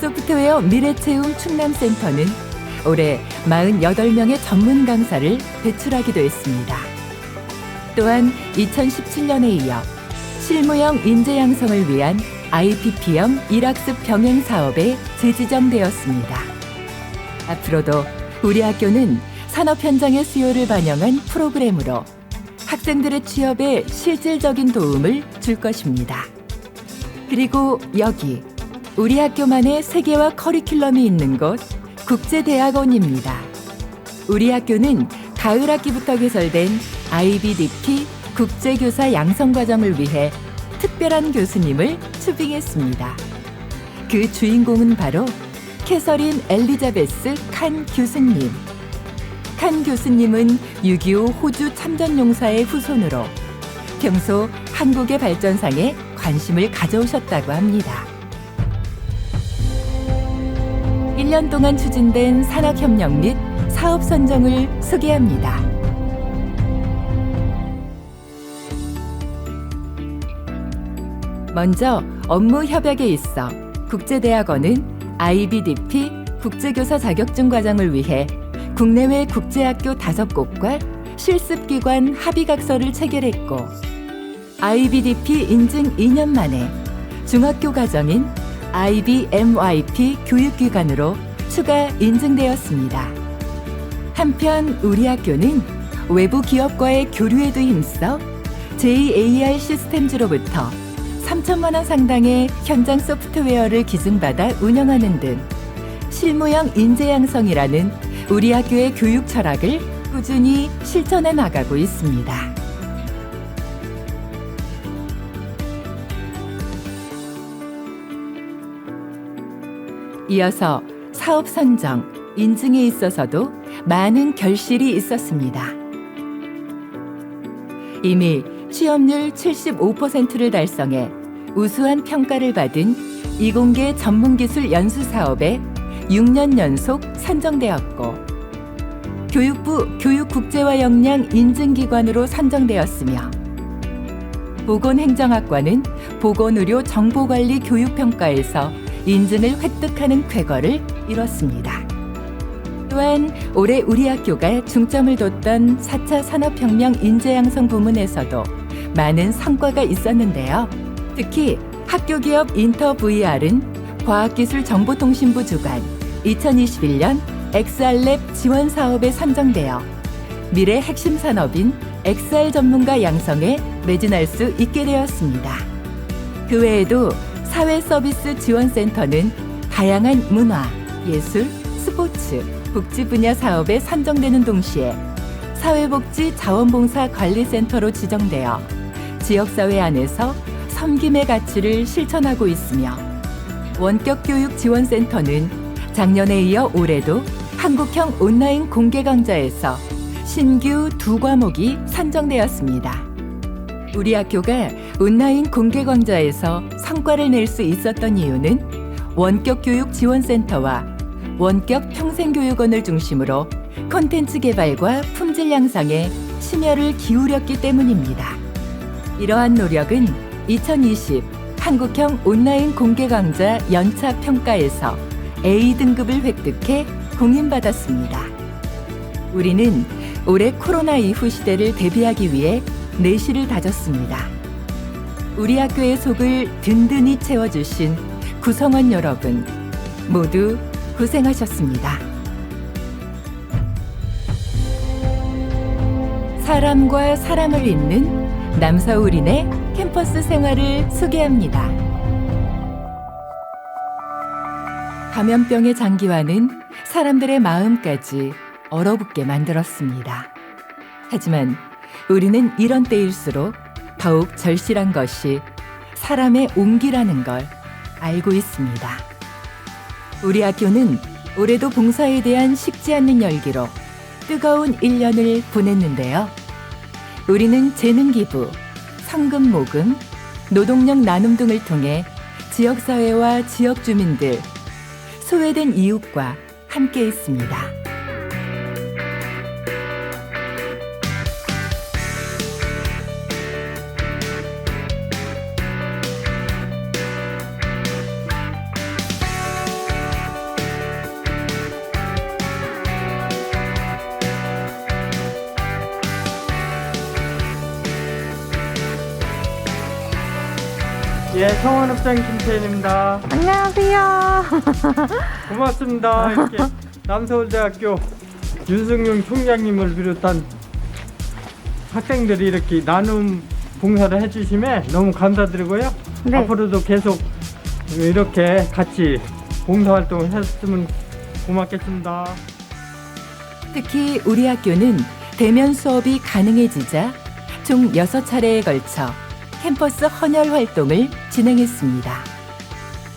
소프트웨어 미래체험 충남센터는 올해 48명의 전문 강사를 배출하기도 했습니다. 또한 2017년에 이어 실무형 인재 양성을 위한 IPP형 일학습 병행 사업에 재지정되었습니다. 앞으로도 우리 학교는 산업 현장의 수요를 반영한 프로그램으로 학생들의 취업에 실질적인 도움을 줄 것입니다. 그리고 여기 우리 학교만의 세계화 커리큘럼이 있는 곳 국제대학원입니다. 우리 학교는 가을 학기부터 개설된 IBDP 국제교사 양성과정을 위해 특별한 교수님을 추빙했습니다. 그 주인공은 바로 캐서린 엘리자베스 칸 교수님. 칸 교수님은 6.25 호주 참전용사의 후손으로 평소 한국의 발전상에 관심을 가져오셨다고 합니다. 1년 동안 추진된 산학협력 및 사업 선정을 소개합니다. 먼저 업무 협약에 있어 국제대학원은 IBDP 국제교사 자격증 과정을 위해 국내외 국제학교 5곳과 실습기관 합의각서를 체결했고 IBDP 인증 2년 만에 중학교 과정인 IBMYP 교육기관으로 추가 인증되었습니다. 한편 우리 학교는 외부 기업과의 교류에도 힘써 JAR 시스템즈로부터 3천만 원 상당의 현장 소프트웨어를 기증받아 운영하는 등 실무형 인재 양성이라는 우리 학교의 교육 철학을 꾸준히 실천해 나가고 있습니다. 이어서 사업 선정, 인증에 있어서도 많은 결실이 있었습니다. 이미 취업률 75%를 달성해 우수한 평가를 받은 이공계 전문기술 연수사업에 6년 연속 선정되었고 교육부 교육국제화 역량 인증기관으로 선정되었으며 보건행정학과는 보건의료 정보관리 교육평가에서 인증을 획득하는 쾌거를 이뤘습니다. 또한 올해 우리 학교가 중점을 뒀던 4차 산업혁명 인재양성 부문에서도 많은 성과가 있었는데요. 특히 학교기업 인터VR은 과학기술정보통신부 주관 2021년 XR랩 지원 사업에 선정되어 미래 핵심 산업인 XR 전문가 양성에 매진할 수 있게 되었습니다. 그 외에도 사회서비스 지원센터는 다양한 문화, 예술, 스포츠, 복지 분야 사업에 선정되는 동시에 사회복지 자원봉사 관리센터로 지정되어 지역사회 안에서 섬김의 가치를 실천하고 있으며 원격교육지원센터는 작년에 이어 올해도 한국형 온라인 공개 강좌에서 신규 2과목이 선정되었습니다. 우리 학교가 온라인 공개 강좌에서 성과를 낼 수 있었던 이유는 원격교육지원센터와 원격평생교육원을 중심으로 콘텐츠 개발과 품질 향상에 심혈을 기울였기 때문입니다. 이러한 노력은 2020 한국형 온라인 공개 강좌 연차 평가에서 A등급을 획득해 공인받았습니다. 우리는 올해 코로나 이후 시대를 대비하기 위해 내실을 다졌습니다. 우리 학교의 속을 든든히 채워주신 구성원 여러분 모두 고생하셨습니다. 사람과 사람을 잇는 남서울인의 캠퍼스 생활을 소개합니다. 감염병의 장기화는 사람들의 마음까지 얼어붙게 만들었습니다. 하지만 우리는 이런 때일수록 더욱 절실한 것이 사람의 온기라는 걸 알고 있습니다. 우리 학교는 올해도 봉사에 대한 식지 않는 열기로 뜨거운 1년을 보냈는데요. 우리는 재능 기부, 성금 모금, 노동력 나눔 등을 통해 지역사회와 지역 주민들, 소외된 이웃과 함께 있습니다. 예, 성원읍장 김태현입니다. 안녕하세요. 고맙습니다. 이렇게 남서울대학교 윤승용 총장님을 비롯한 학생들이 이렇게 나눔 봉사를 해주심에 너무 감사드리고요. 네. 앞으로도 계속 이렇게 같이 봉사활동을 했으면 고맙겠습니다. 특히 우리 학교는 대면 수업이 가능해지자 총 6차례에 걸쳐 캠퍼스 헌혈 활동을 진행했습니다.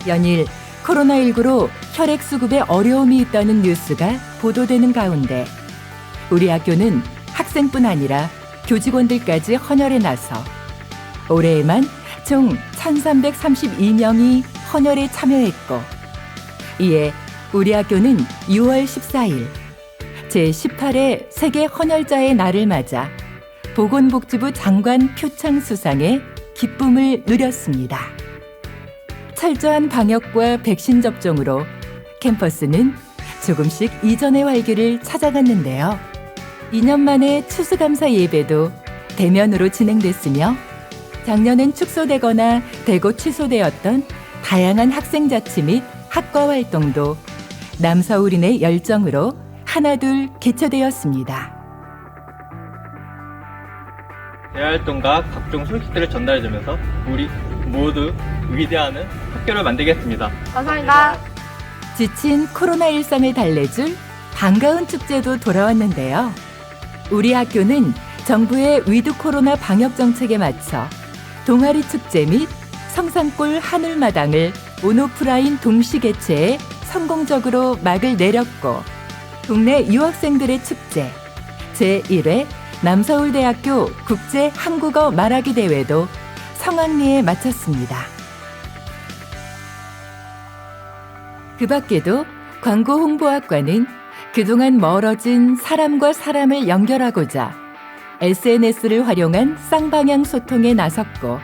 연일 코로나19로 혈액 수급에 어려움이 있다는 뉴스가 보도되는 가운데 우리 학교는 학생뿐 아니라 교직원들까지 헌혈에 나서 올해에만 총 1,332명이 헌혈에 참여했고 이에 우리 학교는 6월 14일 제18회 세계 헌혈자의 날을 맞아 보건복지부 장관 표창 수상에 기쁨을 누렸습니다. 철저한 방역과 백신 접종으로 캠퍼스는 조금씩 이전의 활기를 찾아갔는데요. 2년 만에 추수감사 예배도 대면으로 진행됐으며 작년엔 축소되거나 대거 취소되었던 다양한 학생자치 및 학과 활동도 남서울인의 열정으로 하나둘 개최되었습니다. 대활동과 각종 소식들을 전달해주면서 우리 모두 위대한 학교를 만들겠습니다. 감사합니다. 지친 코로나 일상을 달래줄 반가운 축제도 돌아왔는데요. 우리 학교는 정부의 위드 코로나 방역 정책에 맞춰 동아리 축제 및 성산골 하늘마당을 온오프라인 동시 개최에 성공적으로 막을 내렸고 동네 유학생들의 축제 제1회 남서울대학교 국제 한국어 말하기 대회도 성황리에 마쳤습니다. 그 밖에도 광고 홍보학과는 그동안 멀어진 사람과 사람을 연결하고자 SNS를 활용한 쌍방향 소통에 나섰고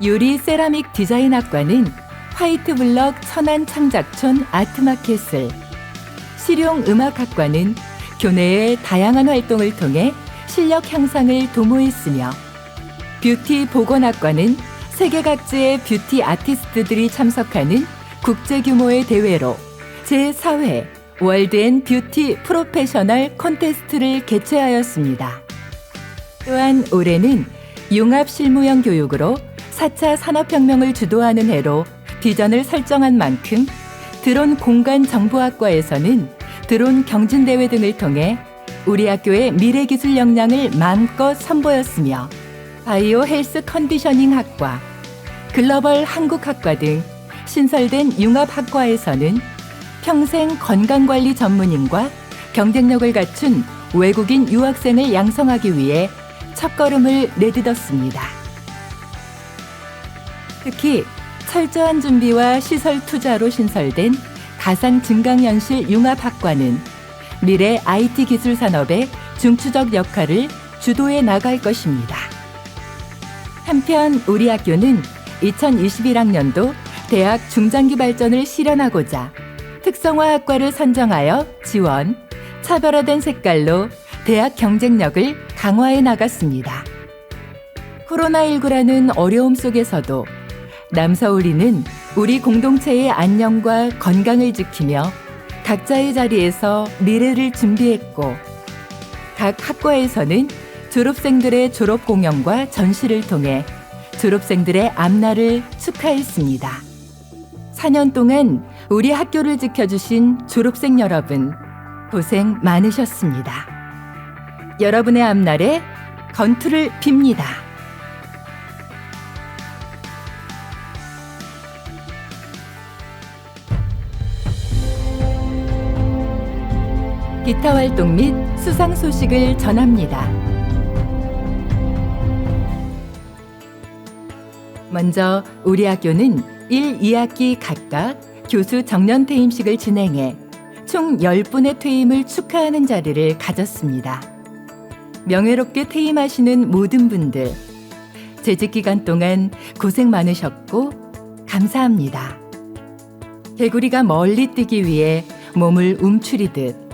유리 세라믹 디자인학과는 화이트 블럭 천안 창작촌 아트마켓을 실용음악학과는 교내의 다양한 활동을 통해 실력 향상을 도모했으며 뷰티 보건학과는 세계 각지의 뷰티 아티스트들이 참석하는 국제 규모의 대회로 제4회 월드 앤 뷰티 프로페셔널 콘테스트를 개최하였습니다. 또한 올해는 융합 실무형 교육으로 4차 산업혁명을 주도하는 해로 비전을 설정한 만큼 드론 공간 정보학과에서는 드론 경진대회 등을 통해 우리 학교의 미래기술 역량을 마음껏 선보였으며 바이오 헬스 컨디셔닝 학과, 글로벌 한국학과 등 신설된 융합학과에서는 평생 건강관리 전문인과 경쟁력을 갖춘 외국인 유학생을 양성하기 위해 첫걸음을 내딛었습니다. 특히 철저한 준비와 시설 투자로 신설된 가상 증강현실 융합학과는 미래 IT 기술 산업의 중추적 역할을 주도해 나갈 것입니다. 한편 우리 학교는 2021학년도 대학 중장기 발전을 실현하고자 특성화학과를 선정하여 지원, 차별화된 색깔로 대학 경쟁력을 강화해 나갔습니다. 코로나19라는 어려움 속에서도 남서울이는 우리 공동체의 안녕과 건강을 지키며 각자의 자리에서 미래를 준비했고, 각 학과에서는 졸업생들의 졸업 공연과 전시를 통해 졸업생들의 앞날을 축하했습니다. 4년 동안 우리 학교를 지켜주신 졸업생 여러분, 고생 많으셨습니다. 여러분의 앞날에 건투를 빕니다. 기타 활동 및 수상 소식을 전합니다. 먼저 우리 학교는 1, 2학기 각각 교수 정년 퇴임식을 진행해 총 10분의 퇴임을 축하하는 자리를 가졌습니다. 명예롭게 퇴임하시는 모든 분들, 재직 기간 동안 고생 많으셨고 감사합니다. 개구리가 멀리 뛰기 위해 몸을 움츠리듯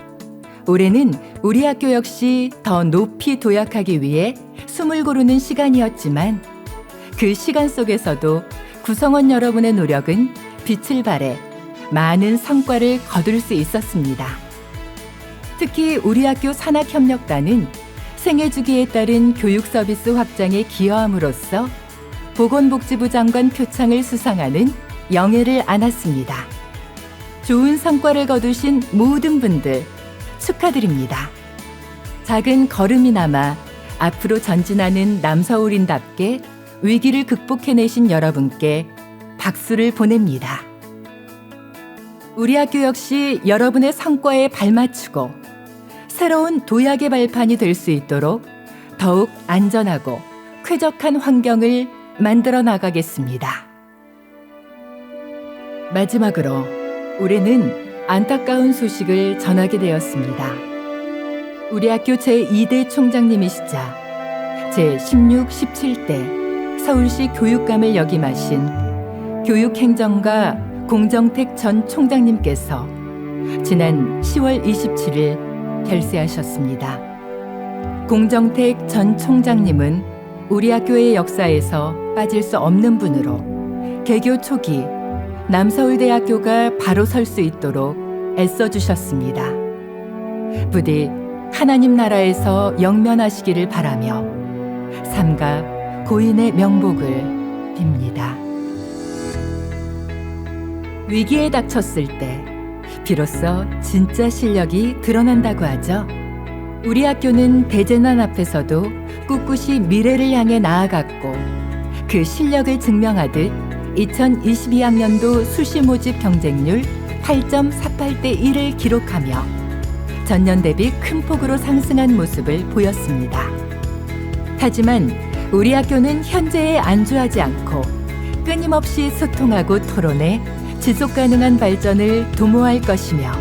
올해는 우리 학교 역시 더 높이 도약하기 위해 숨을 고르는 시간이었지만 그 시간 속에서도 구성원 여러분의 노력은 빛을 발해 많은 성과를 거둘 수 있었습니다. 특히 우리 학교 산학협력단은 생애주기에 따른 교육 서비스 확장에 기여함으로써 보건복지부 장관 표창을 수상하는 영예를 안았습니다. 좋은 성과를 거두신 모든 분들 축하드립니다. 작은 걸음이나마 앞으로 전진하는 남서울인답게 위기를 극복해내신 여러분께 박수를 보냅니다. 우리 학교 역시 여러분의 성과에 발맞추고 새로운 도약의 발판이 될 수 있도록 더욱 안전하고 쾌적한 환경을 만들어 나가겠습니다. 마지막으로 올해는 안타까운 소식을 전하게 되었습니다. 우리 학교 제2대 총장님이시자 제16, 17대 서울시 교육감을 역임하신 교육행정가 공정택 전 총장님께서 지난 10월 27일 별세하셨습니다. 공정택 전 총장님은 우리 학교의 역사에서 빠질 수 없는 분으로 개교 초기 남서울대학교가 바로 설 수 있도록 애써주셨습니다. 부디 하나님 나라에서 영면하시기를 바라며 삼가 고인의 명복을 빕니다. 위기에 닥쳤을 때 비로소 진짜 실력이 드러난다고 하죠. 우리 학교는 대재난 앞에서도 꿋꿋이 미래를 향해 나아갔고 그 실력을 증명하듯 2022학년도 수시 모집 경쟁률 8.48대 1을 기록하며 전년 대비 큰 폭으로 상승한 모습을 보였습니다. 하지만 우리 학교는 현재에 안주하지 않고 끊임없이 소통하고 토론해 지속 가능한 발전을 도모할 것이며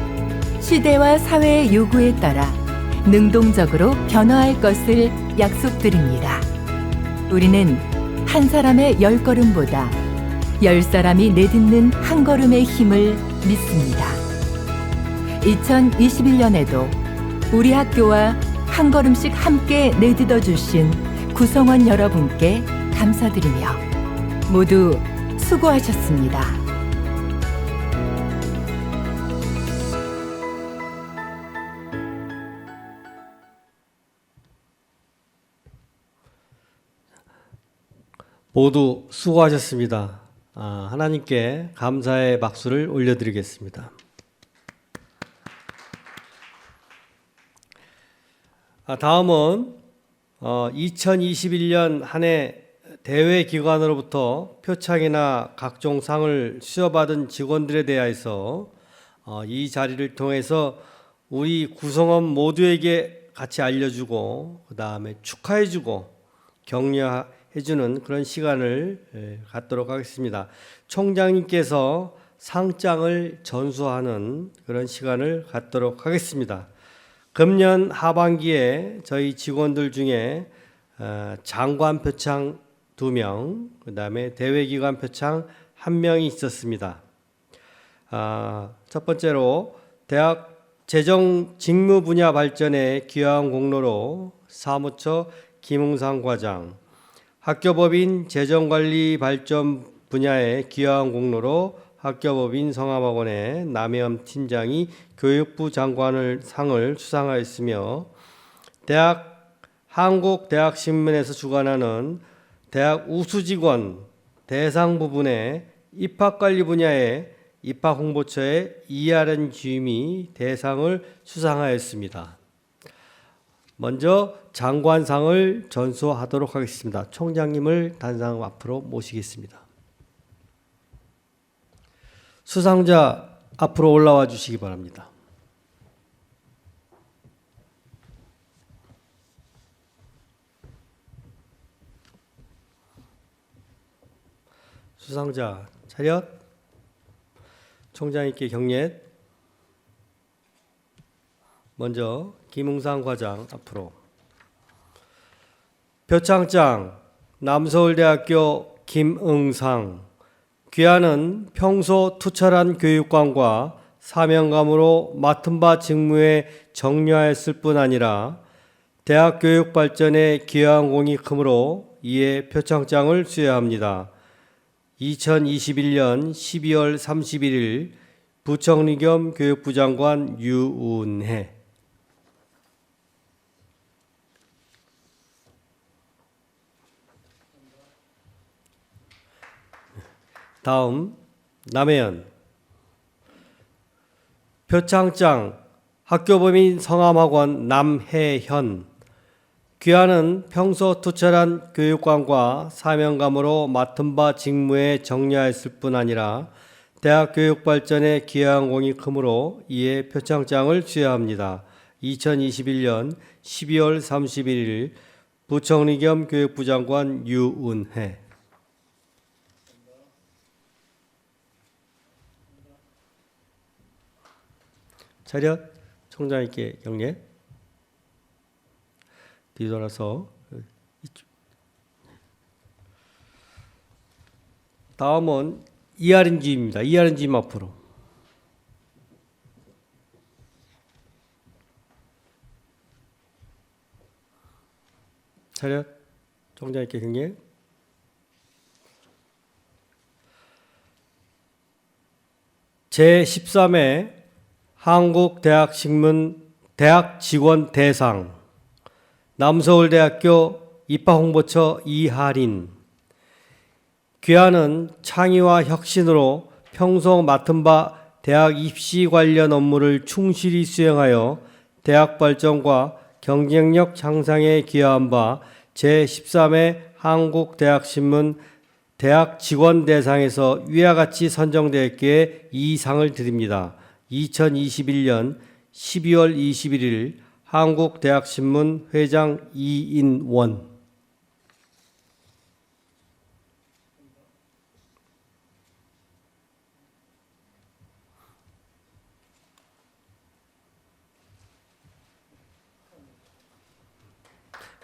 시대와 사회의 요구에 따라 능동적으로 변화할 것을 약속드립니다. 우리는 한 사람의 10걸음보다 10사람이 내딛는 한 걸음의 힘을 믿습니다. 2021년에도 우리 학교와 한 걸음씩 함께 내딛어 주신 구성원 여러분께 감사드리며 모두 수고하셨습니다. 모두 수고하셨습니다. 하나님께 감사의 박수를 올려드리겠습니다. 다음은 2021년 한 해 대회 기관으로부터 표창이나 각종 상을 수여받은 직원들에 대해서 이 자리를 통해서 우리 구성원 모두에게 같이 알려주고 그 다음에 축하해주고 격려해주는 그런 시간을 갖도록 하겠습니다. 총장님께서 상장을 전수하는 그런 시간을 갖도록 하겠습니다. 금년 하반기에 저희 직원들 중에 장관 표창 2명, 그 다음에 대외기관 표창 1명이 있었습니다. 첫 번째로 대학 재정 직무 분야 발전에 기여한 공로로 사무처 김웅상 과장, 학교법인 재정관리 발전 분야에 기여한 공로로 학교법인 성암학원의 남혜엄 팀장이 교육부 장관을 상을 수상하였으며 한국대학신문에서 주관하는 대학 우수직원 대상 부분에 입학관리 분야에 입학홍보처의 이하른 주임이 대상을 수상하였습니다. 먼저 장관상을 전수하도록 하겠습니다. 총장님을 단상 앞으로 모시겠습니다. 수상자 앞으로 올라와 주시기 바랍니다. 수상자 차렷. 총장님께 경례. 먼저 김웅상 과장 앞으로. 표창장 남서울대학교 김응상. 귀하는 평소 투철한 교육관과 사명감으로 맡은 바 직무에 정려하였을 뿐 아니라 대학 교육 발전에 기여한 공이 크므로 이에 표창장을 수여합니다. 2021년 12월 31일 부총리 겸 교육부 장관 유은혜. 다음 남혜연. 표창장 학교법인 성암학원 남혜현. 귀하는 평소 투철한 교육관과 사명감으로 맡은 바 직무에 정려했을 뿐 아니라 대학 교육 발전에 기여한 공이 크므로 이에 표창장을 수여합니다. 2021년 12월 31일 부총리 겸 교육부 장관 유은혜. 차렷. 총장님께 경례. 뒤돌아서. 다음은 이하른 주임입니다. 이하른 주임 앞으로. 차렷. 총장님께 경례. 제13회 한국대학신문 대학직원 대상 남서울대학교 입학홍보처 이하린. 귀하는 창의와 혁신으로 평소 맡은 바 대학 입시 관련 업무를 충실히 수행하여 대학 발전과 경쟁력 향상에 기여한 바 제13회 한국대학신문 대학직원대상에서 위와 같이 선정되었기에 이 상을 드립니다. 2021년 12월 21일 한국대학신문 회장 이인원.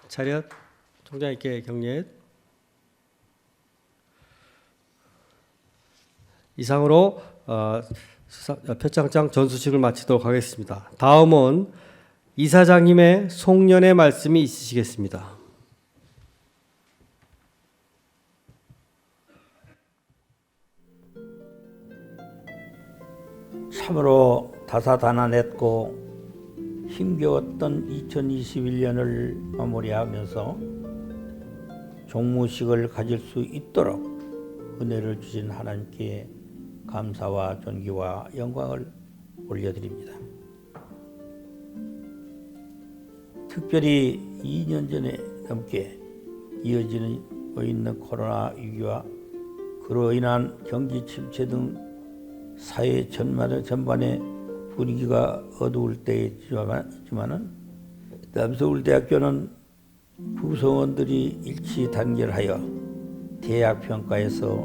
차렷. 총장님께 경례. 이상으로 표창장 전수식을 마치도록 하겠습니다. 다음은 이사장님의 송년회 말씀이 있으시겠습니다. 참으로 다사다난했고 힘겨웠던 2021년을 마무리하면서 종무식을 가질 수 있도록 은혜를 주신 하나님께 감사와 존귀와 영광을 올려드립니다. 특별히 2년 전에 넘게 이어지고 있는 코로나 위기와 그로 인한 경기 침체 등 사회 전반의 분위기가 어두울 때이지만은 남서울대학교는 구성원들이 일치 단결하여 대학 평가에서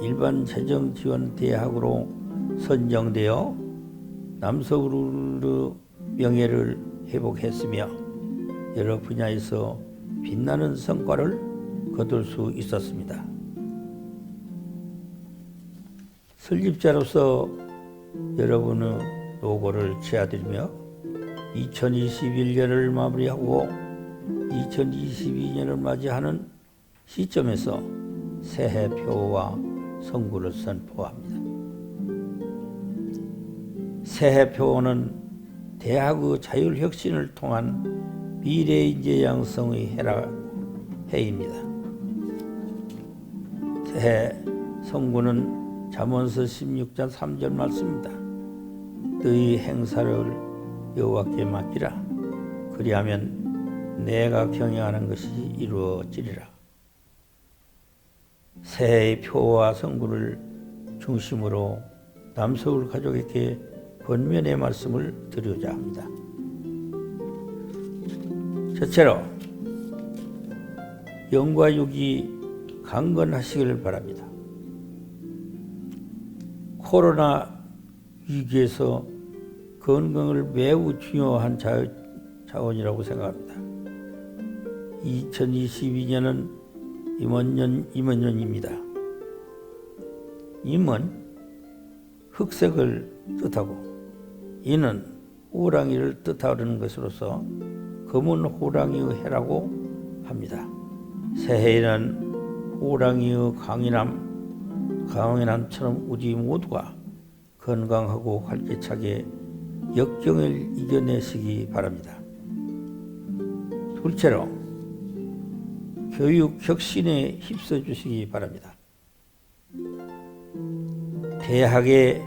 일반 재정 지원 대학으로 선정되어 남서울의 명예를 회복했으며 여러 분야에서 빛나는 성과를 거둘 수 있었습니다. 설립자로서 여러분의 노고를 치아드리며 2021년을 마무리하고 2022년을 맞이하는 시점에서 새해 표어와 성구를 선포합니다. 새해 표어는 대학의 자율혁신을 통한 미래인재 양성의 해입니다. 새해 성구는 잠언서 16장 3절 말씀입니다. 너희 행사를 여호와께 맡기라. 그리하면 내가 경영하는 것이 이루어지리라. 새해의 표와 성구를 중심으로 남서울 가족에게 권면의 말씀을 드리고자 합니다. 첫째로 영과 육이 강건하시길 바랍니다. 코로나 위기에서 건강을 매우 중요한 자원이라고 생각합니다. 2022년은 임원년입니다. 임은 흑색을 뜻하고 이는 호랑이를 뜻하는 것으로서 검은 호랑이의 해라고 합니다. 새해에는 호랑이의 강인함처럼 우리 모두가 건강하고 활기차게 역경을 이겨내시기 바랍니다. 둘째로 교육 혁신에 힘써 주시기 바랍니다. 대학의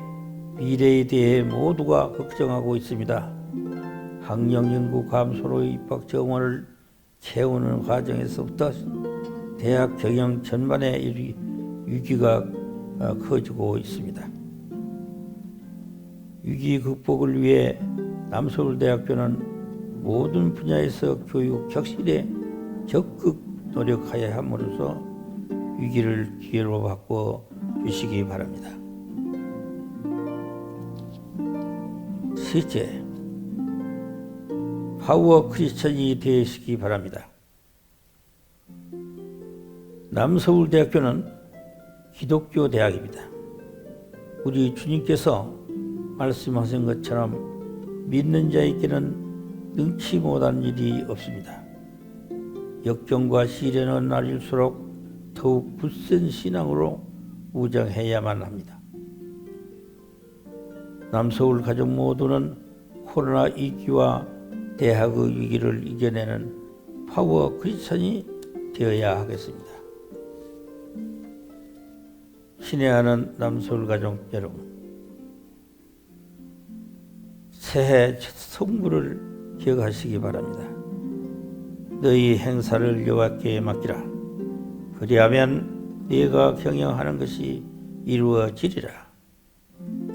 미래에 대해 모두가 걱정하고 있습니다. 학령 인구 감소로 입학 정원을 채우는 과정에서부터 대학 경영 전반의 위기가 커지고 있습니다. 위기 극복을 위해 남서울대학교는 모든 분야에서 교육 혁신에 적극 노력하여야 함으로써 위기를 기회로 바꿔 주시기 바랍니다. 셋째, 파워 크리스천이 되시기 바랍니다. 남서울대학교는 기독교 대학입니다. 우리 주님께서 말씀하신 것처럼 믿는 자에게는 능치 못한 일이 없습니다. 역경과 시련의 날일수록 더욱 굳센 신앙으로 무장해야만 합니다. 남서울 가족 모두는 코로나 위기와 대학의 위기를 이겨내는 파워 크리스천이 되어야 하겠습니다. 친애하는 남서울 가족 여러분, 새해 첫 성부를 기억하시기 바랍니다. 너희 행사를 여호와께 맡기라. 그리하면 네가 경영하는 것이 이루어지리라.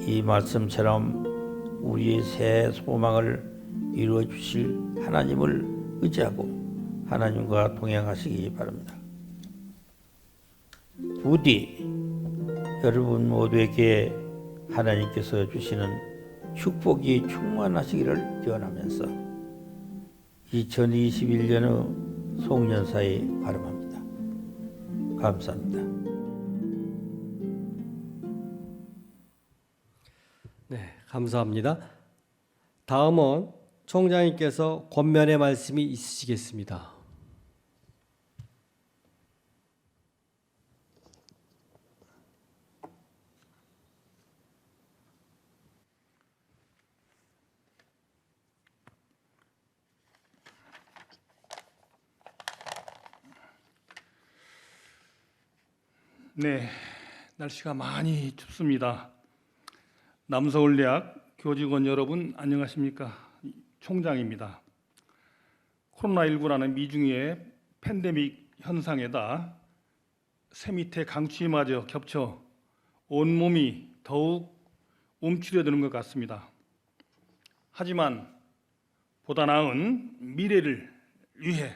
이 말씀처럼 우리의 새 소망을 이루어 주실 하나님을 의지하고 하나님과 동행하시기 바랍니다. 부디 여러분 모두에게 하나님께서 주시는 축복이 충만하시기를 기원하면서 2021년의 송년사에 발음합니다. 감사합니다. 네, 감사합니다. 다음은 총장님께서 권면의 말씀이 있으시겠습니다. 네, 날씨가 많이 춥습니다. 남서울대학 교직원 여러분 안녕하십니까? 총장입니다. 코로나19라는 미중의 팬데믹 현상에다 새밑의 강추위마저 겹쳐 온몸이 더욱 움츠려드는 것 같습니다. 하지만 보다 나은 미래를 위해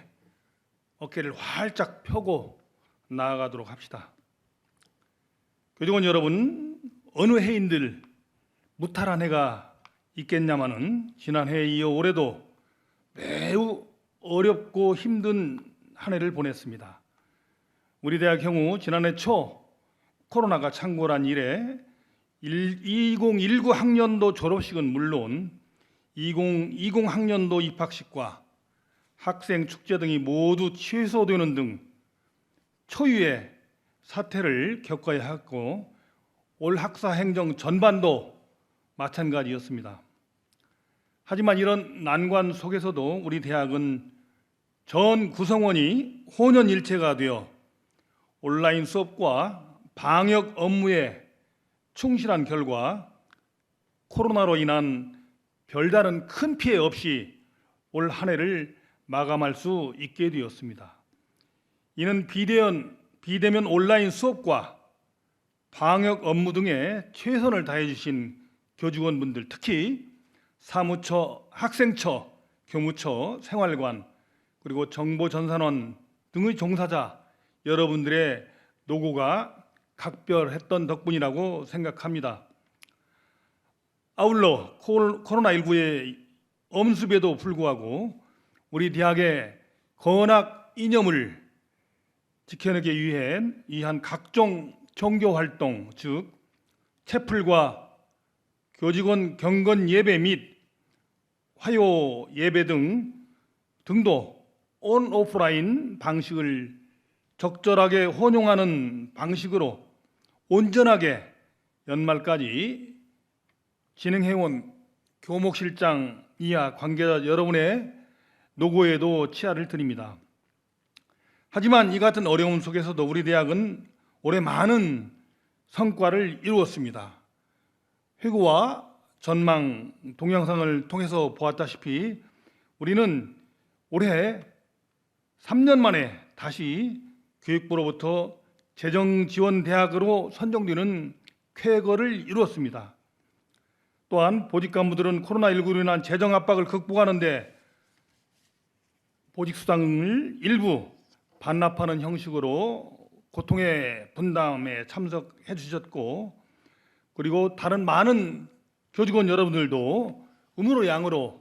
어깨를 활짝 펴고 나아가도록 합시다. 교직원 여러분, 어느 해인들 무탈한 해가 있겠냐마는 지난해에 이어 올해도 매우 어렵고 힘든 한 해를 보냈습니다. 우리 대학 경우 지난해 초 코로나가 창궐한 이래 2019 학년도 졸업식은 물론 2020 학년도 입학식과 학생 축제 등이 모두 취소되는 등 초유의 사태를 겪어야 했고 올 학사 행정 전반도 마찬가지였습니다. 하지만 이런 난관 속에서도 우리 대학은 전 구성원이 혼연일체가 되어 온라인 수업과 방역 업무에 충실한 결과 코로나로 인한 별다른 큰 피해 없이 올 한 해를 마감할 수 있게 되었습니다. 이는 비대면 온라인 수업과 방역 업무 등에 최선을 다해 주신 교직원분들, 특히 사무처, 학생처, 교무처, 생활관, 그리고 정보전산원 등의 종사자 여러분들의 노고가 각별했던 덕분이라고 생각합니다. 아울러 코로나19의 엄습에도 불구하고 우리 대학의 건학 이념을 지켜내기 위한 각종 종교활동, 즉 채플과 교직원 경건 예배 및 화요 예배 등도 온 오프라인 방식을 적절하게 혼용하는 방식으로 온전하게 연말까지 진행해온 교목실장 이하 관계자 여러분의 노고에도 치아를 드립니다. 하지만 이 같은 어려움 속에서도 우리 대학은 올해 많은 성과를 이루었습니다. 회고와 전망 동영상을 통해서 보았다시피 우리는 올해 3년 만에 다시 교육부로부터 재정지원대학으로 선정되는 쾌거를 이루었습니다. 또한 보직 간부들은 코로나19로 인한 재정 압박을 극복하는데 보직 수당을 일부 반납하는 형식으로 고통의 분담에 참석해 주셨고, 그리고 다른 많은 교직원 여러분들도 음으로 양으로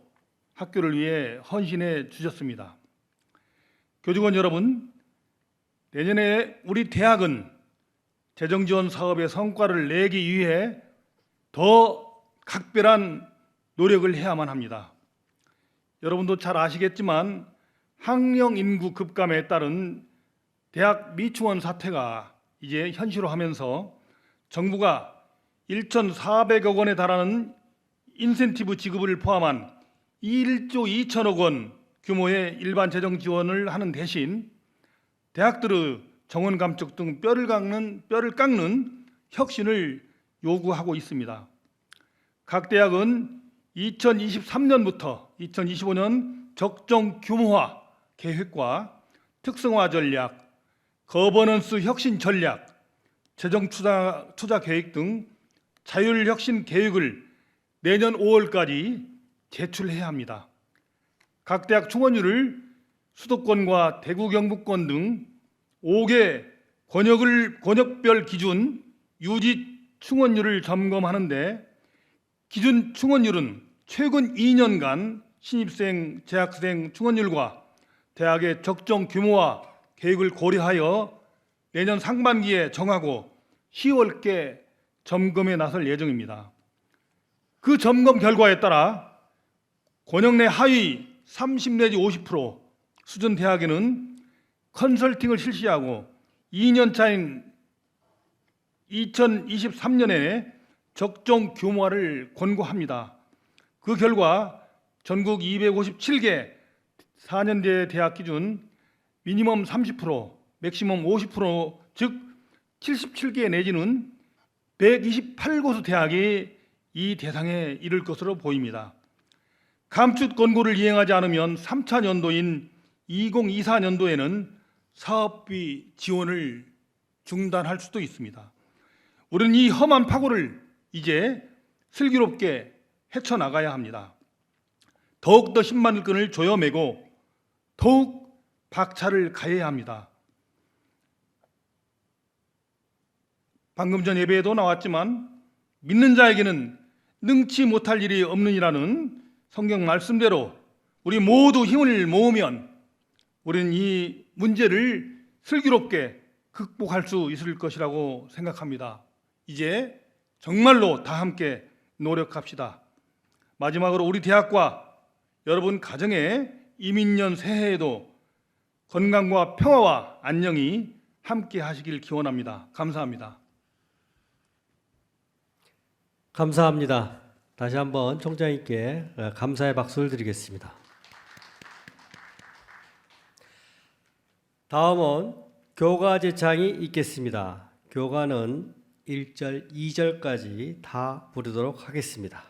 학교를 위해 헌신해 주셨습니다. 교직원 여러분, 내년에 우리 대학은 재정지원 사업의 성과를 내기 위해 더 각별한 노력을 해야만 합니다. 여러분도 잘 아시겠지만 학령 인구 급감에 따른 대학 미충원 사태가 이제 현실화하면서 정부가 1,400억 원에 달하는 인센티브 지급을 포함한 1조 2천억 원 규모의 일반 재정 지원을 하는 대신 대학들의 정원 감축 등 뼈를 깎는 혁신을 요구하고 있습니다. 각 대학은 2023년부터 2025년 적정 규모화 계획과 특성화 전략, 거버넌스 혁신 전략, 재정 투자 계획 등 자율 혁신 계획을 내년 5월까지 제출해야 합니다. 각 대학 충원율을 수도권과 대구 경북권 등 5개 권역별 기준 유지 충원율을 점검하는데, 기준 충원율은 최근 2년간 신입생, 재학생 충원율과 대학의 적정 규모와 계획을 고려하여 내년 상반기에 정하고 10월께 점검에 나설 예정입니다. 그 점검 결과에 따라 권역 내 하위 30 내지 50% 수준 대학에는 컨설팅을 실시하고 2년 차인 2023년에 적정 규모화를 권고합니다. 그 결과 전국 257개 4년제 대학 기준 미니멈 30%, 맥시멈 50%, 즉 77개 내지는 128곳의 대학이 이 대상에 이를 것으로 보입니다. 감축 권고를 이행하지 않으면 3차 년도인 2024년도에는 사업비 지원을 중단할 수도 있습니다. 우리는 이 험한 파고를 이제 슬기롭게 헤쳐나가야 합니다. 더욱더 10만을 끈을 조여매고 더욱 박차를 가해야 합니다. 방금 전 예배에도 나왔지만 믿는 자에게는 능치 못할 일이 없느니라는 성경 말씀대로 우리 모두 힘을 모으면 우리는 이 문제를 슬기롭게 극복할 수 있을 것이라고 생각합니다. 이제 정말로 다 함께 노력합시다. 마지막으로 우리 대학과 여러분 가정의 이민년 새해에도 건강과 평화와 안녕이 함께 하시길 기원합니다. 감사합니다. 감사합니다. 다시 한번 총장님께 감사의 박수를 드리겠습니다. 다음은 교가 제창이 있겠습니다. 교가는 1절, 2절까지 다 부르도록 하겠습니다.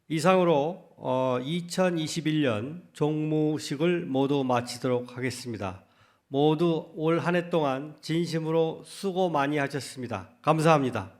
이상으로 2021년 종무식을 모두 마치도록 하겠습니다. 모두 올 한 해 동안 진심으로 수고 많이 하셨습니다. 감사합니다.